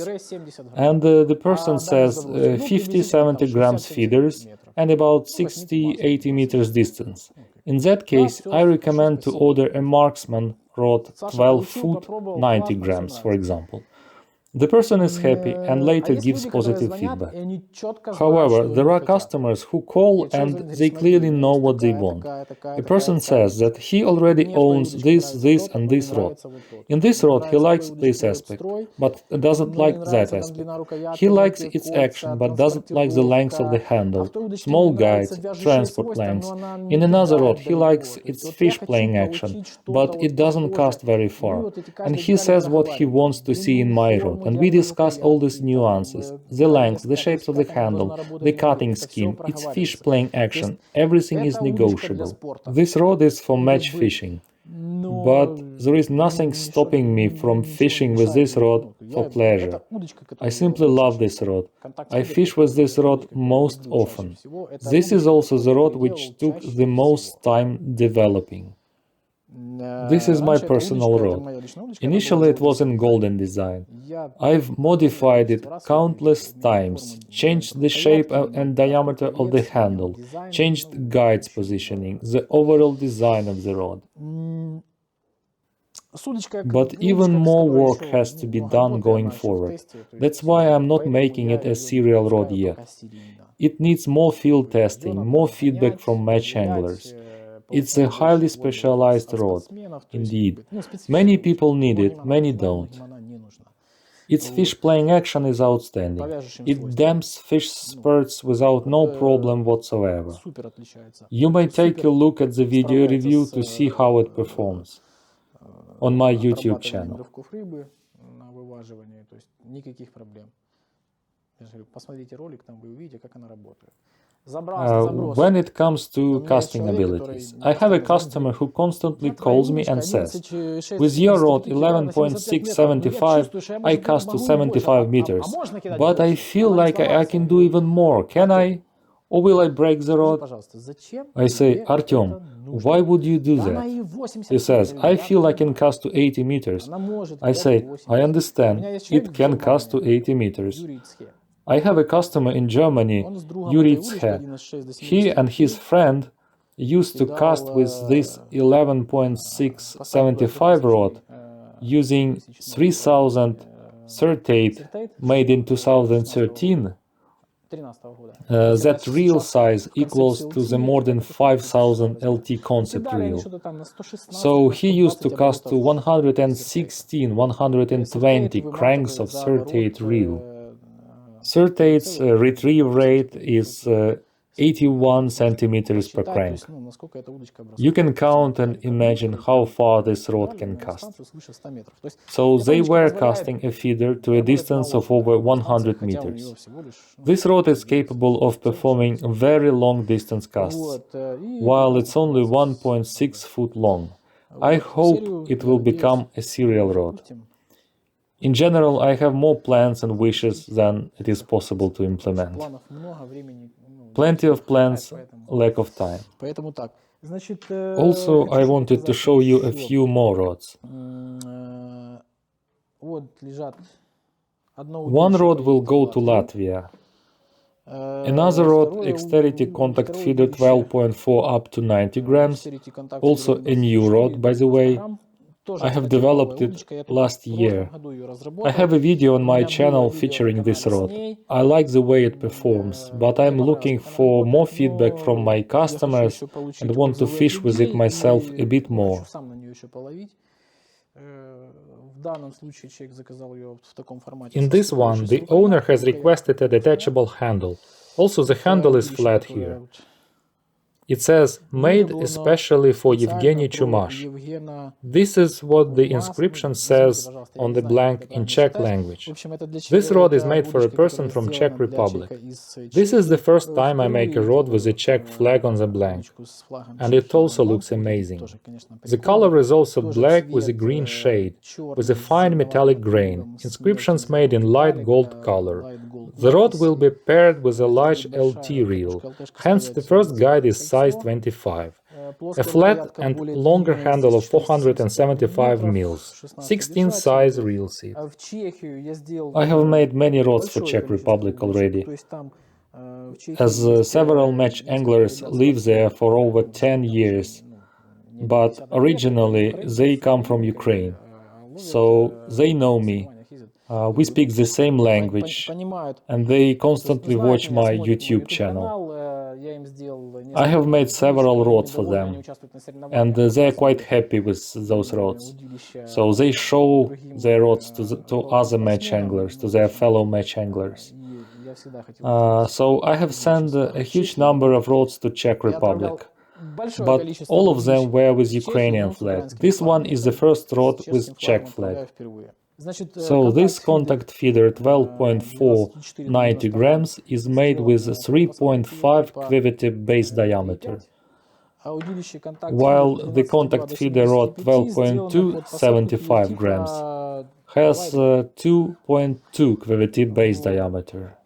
and the person says 50-70 grams feeders and about 60-80 meters distance. In that case, I recommend to order a marksman rod 12 foot 90 grams, for example. The person is happy and later gives positive feedback. However, there are customers who call and they clearly know what they want. A person says that he already owns this and this rod. In this rod he likes this aspect, but doesn't like that aspect. He likes its action, but doesn't like the length of the handle, small guides, transport lengths. In another rod he likes its fish playing action, but it doesn't cast very far. And he says what he wants to see in my rod. And we discuss all these nuances, the length, the shapes of the handle, the cutting scheme, its fish playing action, everything is negotiable. This rod is for match fishing, but there is nothing stopping me from fishing with this rod for pleasure. I simply love this rod. I fish with this rod most often. This is also the rod which took the most time developing. This is my personal rod. Initially it was in golden design. I've modified it countless times, changed the shape and diameter of the handle, changed guides positioning, the overall design of the rod. But even more work has to be done going forward. That's why I'm not making it a serial rod yet. It needs more field testing, more feedback from match anglers. It's a highly specialized rod, indeed. Many people need it, many don't. Its fish playing action is outstanding. It damps fish spurts without no problem whatsoever. You may take a look at the video review to see how it performs on my YouTube channel. When it comes to casting abilities, I have a customer who constantly calls me and says, with your rod 11.675, I cast to 75 meters, but I feel like I can do even more. Can I? Or will I break the rod? I say, Artyom, why would you do that? He says, I feel I can cast to 80 meters. I say, I understand, it can cast to 80 meters. I have a customer in Germany, Yuri Tshe. He and his friend used to cast with this 11.675 rod using 3000 38 made in 2013. That reel size equals to the more than 5000 LT concept reel. So he used to cast to 116, 120 cranks of 38 reel. 38's retrieve rate is 81 centimeters per crank. You can count and imagine how far this rod can cast. So they were casting a feeder to a distance of over 100 meters. This rod is capable of performing very long distance casts, while it's only 1.6 foot long. I hope it will become a serial rod. In general, I have more plans and wishes than it is possible to implement. Plenty of plans, lack of time. Also, I wanted to show you a few more rods. One rod will go to Latvia. Another rod, Exterity contact feeder 12.4 up to 90 grams, also a new rod, by the way. I have developed it last year. I have a video on my channel featuring this rod. I like the way it performs, but I'm looking for more feedback from my customers and want to fish with it myself a bit more. In this one, the owner has requested a detachable handle. Also, the handle is flat here. It says, made especially for Evgeny Chumash. This is what the inscription says on the blank in Czech language. This rod is made for a person from Czech Republic. This is the first time I make a rod with a Czech flag on the blank. And it also looks amazing. The color is also black with a green shade, with a fine metallic grain. Inscriptions made in light gold color. The rod will be paired with a large LT reel, hence the first guide is size 25. A flat and longer handle of 475 mils, 16 size reel seat. I have made many rods for Czech Republic already, as several match anglers live there for over 10 years, but originally they come from Ukraine, so they know me. We speak the same language, and they constantly watch my YouTube channel. I have made several rods for them, and they are quite happy with those rods. So they show their rods to other match anglers, to their fellow match anglers. So I have sent a huge number of rods to Czech Republic, but all of them were with Ukrainian flag. This one is the first rod with Czech flag. So this contact feeder 12.4 90 grams is made with a 3.5 cavity base diameter, while the contact feeder rod 12.2 75 grams has 2.2 cavity base diameter.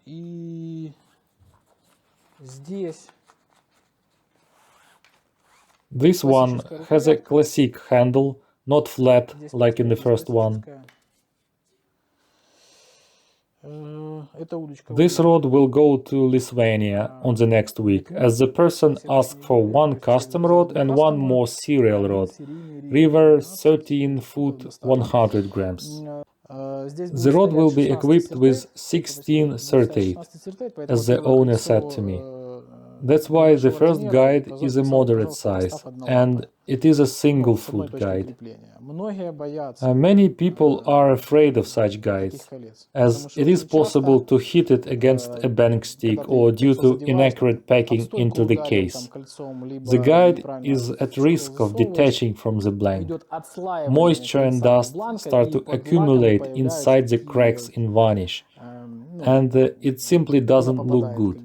This one has a classic handle, not flat like in the first one. This rod will go to Lithuania on the next week, as the person asked for one custom rod and one more serial rod, River 13 foot 100 grams. The rod will be equipped with 16 38, as the owner said to me. That's why the first guide is a moderate size, and it is a single foot guide. Many people are afraid of such guides, as it is possible to hit it against a bank stick or due to inaccurate packing into the case. The guide is at risk of detaching from the blank. Moisture and dust start to accumulate inside the cracks in varnish, and it simply doesn't look good.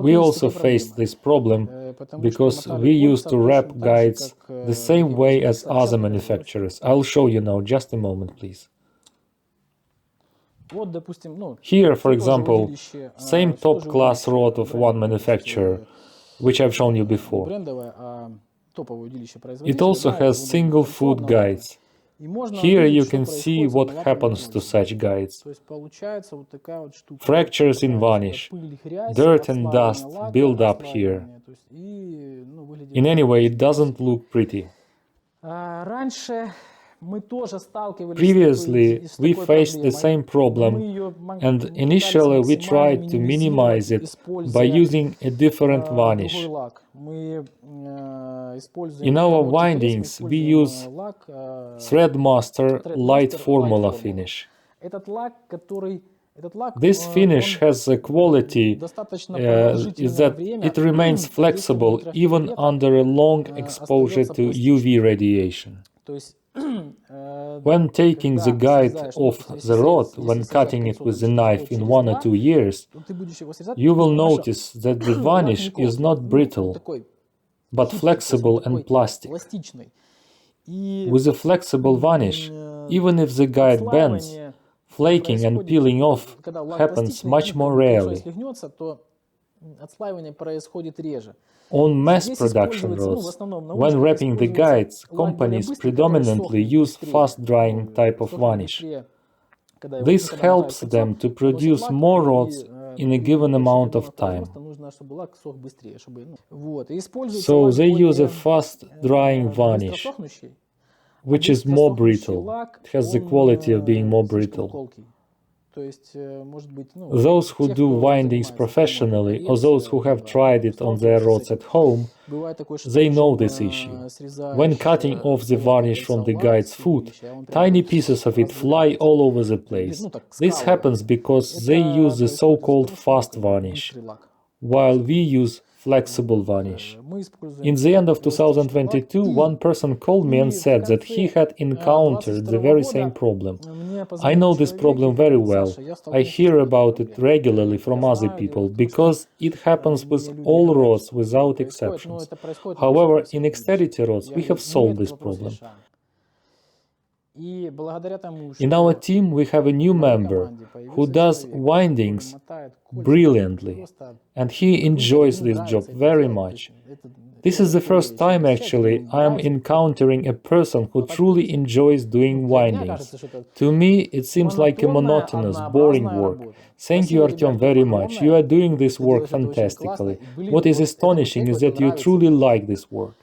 We also faced this problem because we used to wrap guides the same way as other manufacturers. I'll show you now, just a moment, please. Here, for example, same top-class rod of one manufacturer, which I've shown you before. It also has single foot guides. Here you can see what happens to such guides. Fractures in varnish, dirt and dust build up here. In any way, it doesn't look pretty. Previously, we faced the same problem, and initially we tried to minimize it by using a different varnish. In our windings, we use Threadmaster Light Formula finish. This finish has a quality is that it remains flexible even under a long exposure to UV radiation. When taking the guide off the rod, when cutting it with a knife in 1 or 2 years, you will notice that the varnish is not brittle, but flexible and plastic. With a flexible varnish, even if the guide bends, flaking and peeling off happens much more rarely. On mass production rods, when wrapping the guides, companies predominantly use fast-drying type of varnish. This helps them to produce more rods in a given amount of time. So they use a fast-drying varnish, which is more brittle. It has the quality of being more brittle. Those who do windings professionally, or those who have tried it on their rods at home, they know this issue. When cutting off the varnish from the guide's foot, tiny pieces of it fly all over the place. This happens because they use the so-called fast varnish, while we use flexible varnish. In the end of 2022, one person called me and said that he had encountered the very same problem. I know this problem very well. I hear about it regularly from other people, because it happens with all rods without exceptions. However, in Exterity rods, we have solved this problem. In our team, we have a new member who does windings brilliantly, and he enjoys this job very much. This is the first time, actually, I am encountering a person who truly enjoys doing windings. To me, it seems like a monotonous, boring work. Thank you, Artyom, very much. You are doing this work fantastically. What is astonishing is that you truly like this work.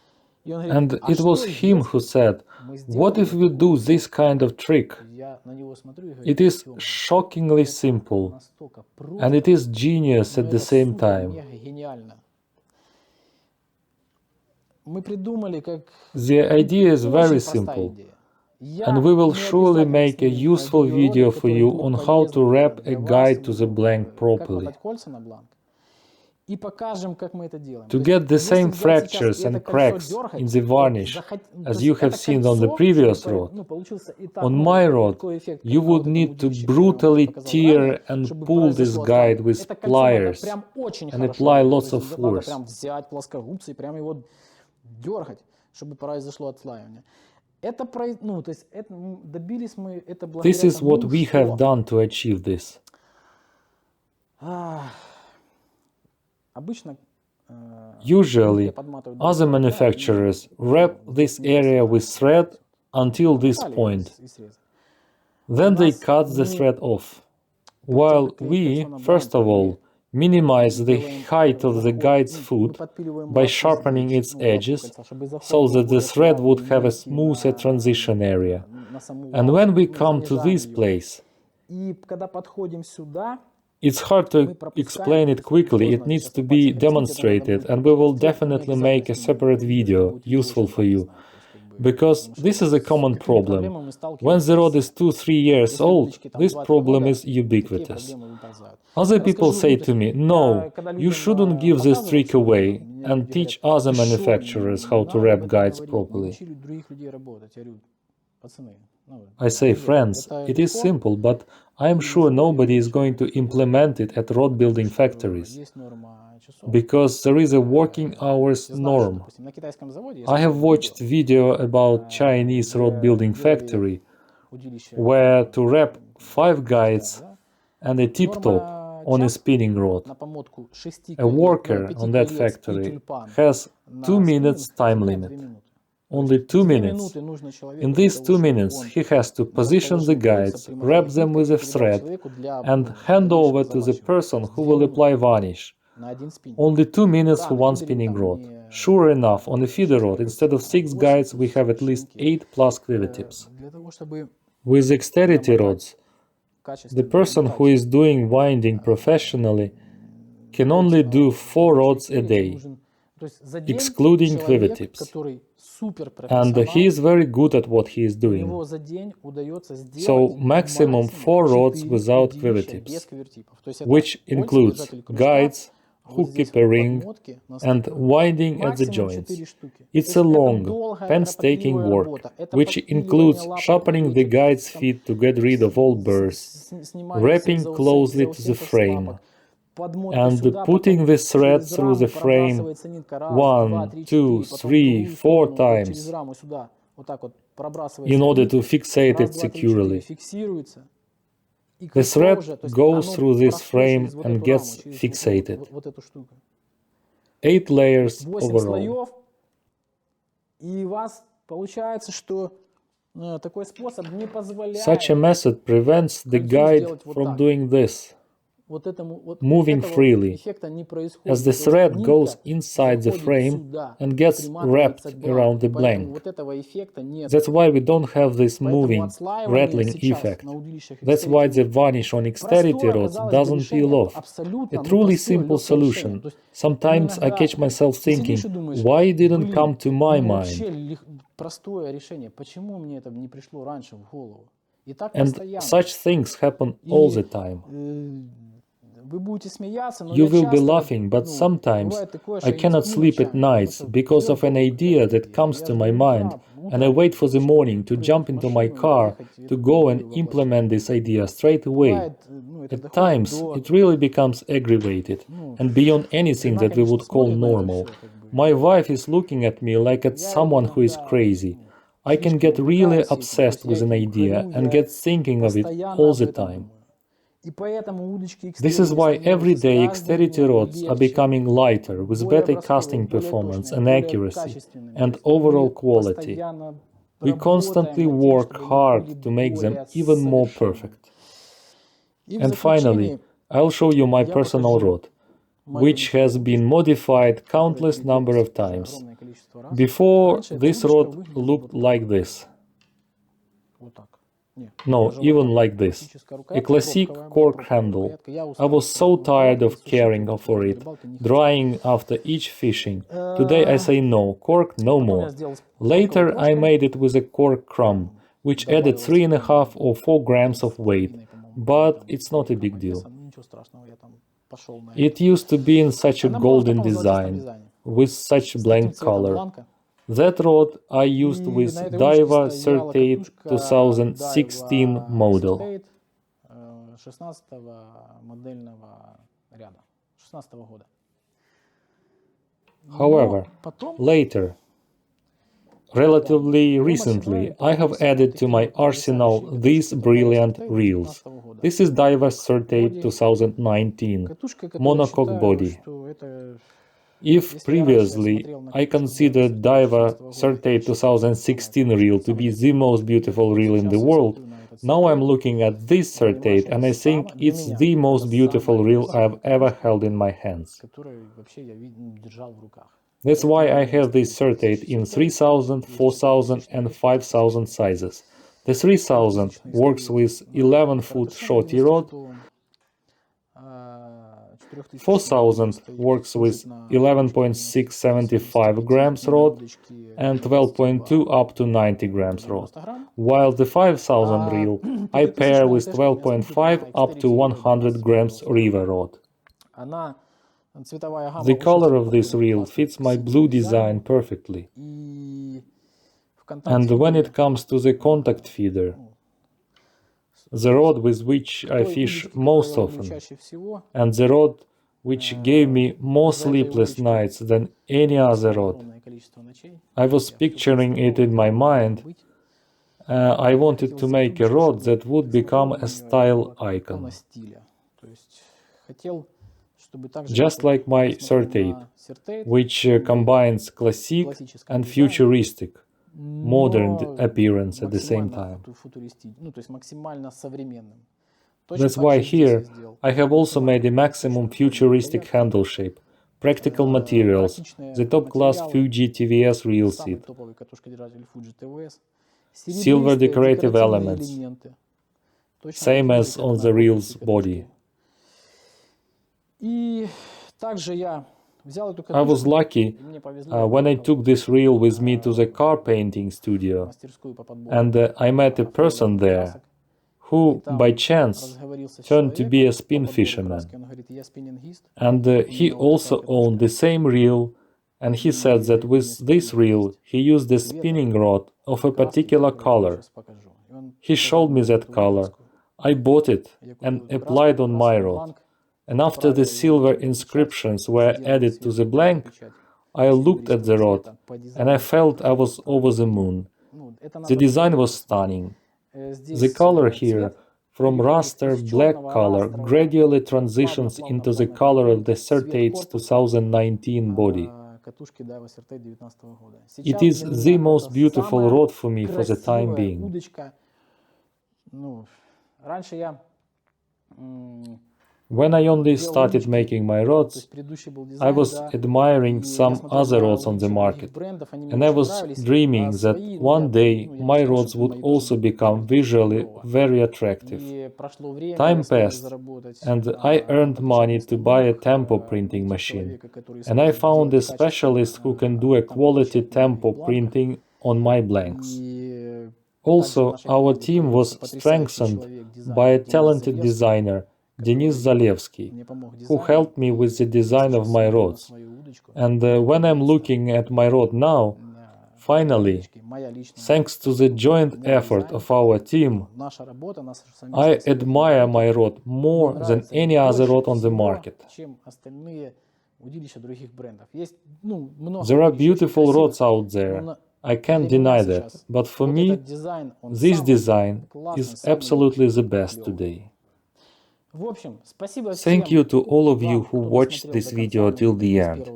And it was him who said, "What if we do this kind of trick?" It is shockingly simple, and it is genius at the same time. The idea is very simple, and we will surely make a useful video for you on how to wrap a guide to the blank properly. To get the same fractures and cracks in the varnish as you have seen on the previous rod, on my rod you would need to brutally tear and pull this guide with pliers and apply lots of force. This is what we have done to achieve this. Usually, other manufacturers wrap this area with thread until this point. Then they cut the thread off. While we, first of all, minimize the height of the guide's foot by sharpening its edges, so that the thread would have a smoother transition area. And when we come to this place, it's hard to explain it quickly, it needs to be demonstrated, and we will definitely make a separate video, useful for you. Because this is a common problem. When the rod is 2-3 years old, this problem is ubiquitous. Other people say to me, "No, you shouldn't give this trick away and teach other manufacturers how to wrap guides properly." I say, friends, it is simple, but I am sure nobody is going to implement it at road building factories, because there is a working hours norm. I have watched video about Chinese road building factory, where to wrap 5 guides and a tip-top on a spinning rod. A worker on that factory has 2 minutes time limit. Only 2 minutes. In these 2 minutes, he has to position the guides, wrap them with a thread, and hand over to the person who will apply varnish. Only 2 minutes for one spinning rod. Sure enough, on a feeder rod, instead of 6 guides, we have at least 8 plus quiver tips. With Exterity rods, the person who is doing winding professionally can only do 4 rods a day, excluding quiver tips. And he is very good at what he is doing. So maximum 4 rods without quiver tips, which includes guides, hook keeper ring, and winding at the joints. It's a long, painstaking work, which includes sharpening the guide's feet to get rid of all burrs, wrapping closely to the frame, and putting the thread through the frame 1, 2, 3, 4 times in order to fixate it securely. The thread goes through this frame and gets fixated. 8 layers overall. Such a method prevents the guide from doing this, moving freely, as the thread goes inside the frame and gets wrapped around the blank. That's why we don't have this moving, rattling effect. That's why the varnish on Exterity rods doesn't peel off. A truly simple solution. Sometimes I catch myself thinking, why it didn't come to my mind? And such things happen all the time. You will be laughing, but sometimes I cannot sleep at nights because of an idea that comes to my mind, and I wait for the morning to jump into my car to go and implement this idea straight away. At times, it really becomes aggravated, and beyond anything that we would call normal. My wife is looking at me like at someone who is crazy. I can get really obsessed with an idea and get thinking of it all the time. This is why everyday Exterity rods are becoming lighter, with better casting performance and accuracy, and overall quality. We constantly work hard to make them even more perfect. And finally, I'll show you my personal rod, which has been modified countless number of times. Before, this rod looked like this. No, even like this. A classic cork handle. I was so tired of caring for it, drying after each fishing. Today I say no, cork no more. Later I made it with a cork crumb, which added 3.5 or 4 grams of weight, but it's not a big deal. It used to be in such a golden design, with such blank color. That rod I used with Diver 38 2016 model. However, later, relatively recently, I have added to my arsenal these brilliant reels. This is Diver 38 2019 monocoque body. If previously I considered Diver 38 2016 reel to be the most beautiful reel in the world, now I'm looking at this 38 and I think it's the most beautiful reel I've ever held in my hands. That's why I have this 38 in 3000, 4000 and 5000 sizes. The 3000 works with 11-foot shorty rod, 4000 works with 11.675 grams rod and 12.2 up to 90 grams rod, while the 5000 reel I pair with 12.5 up to 100 grams river rod. The color of this reel fits my blue design perfectly. And when it comes to the contact feeder, the rod with which I fish most often, and the rod which gave me more sleepless nights than any other rod, I was picturing it in my mind. I wanted to make a rod that would become a style icon. Just like my 38, which combines classic and futuristic, modern appearance at the same time. That's why here I have also made a maximum futuristic handle shape, practical materials, the top-class Fuji TVS reel seat, silver decorative elements, same as on the reel's body. I was lucky when I took this reel with me to the car painting studio, and I met a person there who, by chance, turned to be a spin fisherman. And he also owned the same reel, and he said that with this reel he used a spinning rod of a particular color. He showed me that color. I bought it and applied on my rod. And after the silver inscriptions were added to the blank, I looked at the rod and I felt I was over the moon. The design was stunning. The color here, from raster black color, gradually transitions into the color of the 38's 2019 body. It is the most beautiful rod for me for the time being. When I only started making my rods, I was admiring some other rods on the market, and I was dreaming that one day my rods would also become visually very attractive. Time passed, and I earned money to buy a tempo printing machine, and I found a specialist who can do a quality tempo printing on my blanks. Also, our team was strengthened by a talented designer, Denis Zalevsky, who helped me with the design of my rods. And when I'm looking at my rod now, finally, thanks to the joint effort of our team, I admire my rod more than any other rod on the market. There are beautiful rods out there, I can't deny that, but for me, this design is absolutely the best today. Thank you to all of you who watched this video till the end.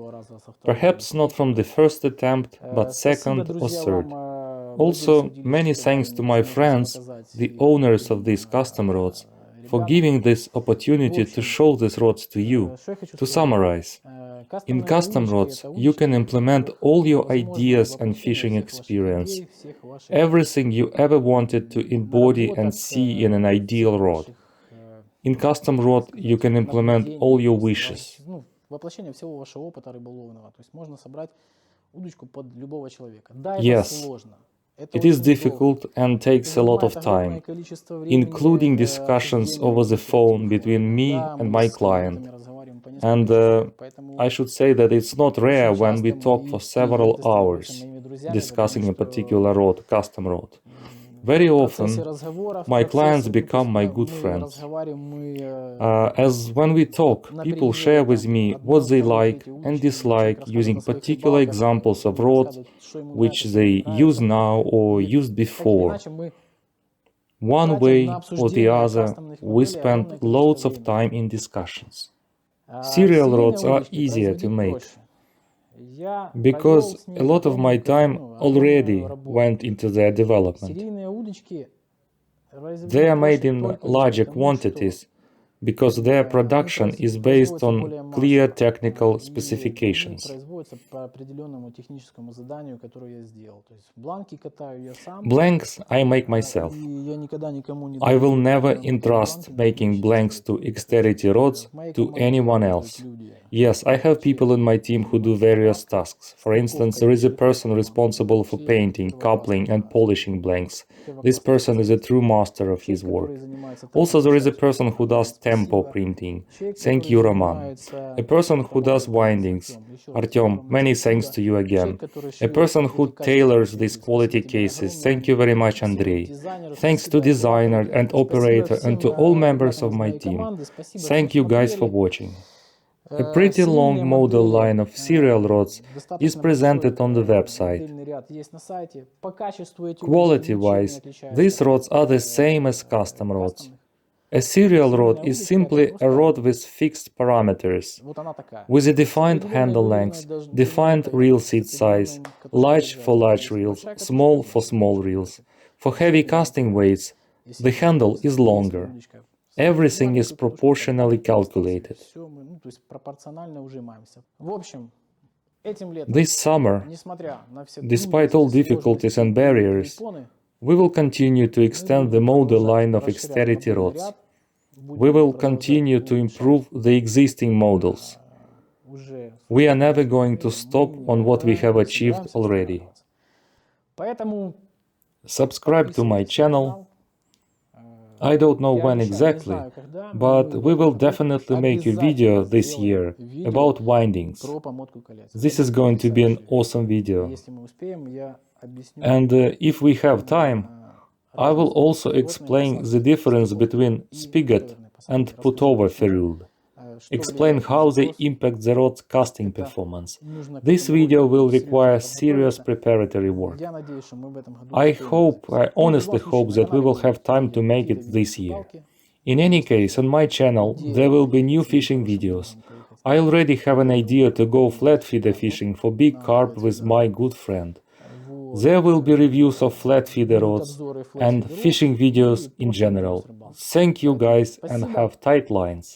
Perhaps not from the first attempt, but second or third. Also, many thanks to my friends, the owners of these custom rods, for giving this opportunity to show these rods to you. To summarize, in custom rods you can implement all your ideas and fishing experience, everything you ever wanted to embody and see in an ideal rod. In custom rod you can implement all your wishes. Yes, it is difficult and takes a lot of time, including discussions over the phone between me and my client. And I should say that it's not rare when we talk for several hours discussing a particular rod, custom rod. Very often, my clients become my good friends. As when we talk, people share with me what they like and dislike using particular examples of rods which they use now or used before. One way or the other, we spend loads of time in discussions. Serial rods are easier to make, because a lot of my time already went into their development. They are made in larger quantities, because their production is based on clear technical specifications. Blanks I make myself. I will never entrust making blanks to Exterity rods to anyone else. Yes, I have people in my team who do various tasks. For instance, there is a person responsible for painting, coupling and polishing blanks. This person is a true master of his work. Also, there is a person who does tempo printing. Thank you, Roman. A person who does windings. Artyom, many thanks to you again. A person who tailors these quality cases. Thank you very much, Andrei. Thanks to designer and operator and to all members of my team. Thank you guys for watching. A pretty long model line of serial rods is presented on the website. Quality-wise, these rods are the same as custom rods. A serial rod is simply a rod with fixed parameters, with a defined handle length, defined reel seat size, large for large reels, small for small reels. For heavy casting weights, the handle is longer. Everything is proportionally calculated. This summer, despite all difficulties and barriers, we will continue to extend the model line of Exterity rods. We will continue to improve the existing models. We are never going to stop on what we have achieved already. Subscribe to my channel. I don't know when exactly, but we will definitely make a video this year about windings. This is going to be an awesome video. And if we have time, I will also explain the difference between spigot and putover ferrule. Explain how they impact the rod's casting performance. This video will require serious preparatory work. I honestly hope that we will have time to make it this year. In any case, on my channel there will be new fishing videos. I already have an idea to go flat feeder fishing for big carp with my good friend. There will be reviews of flat feeder rods and fishing videos in general. Thank you guys and have tight lines.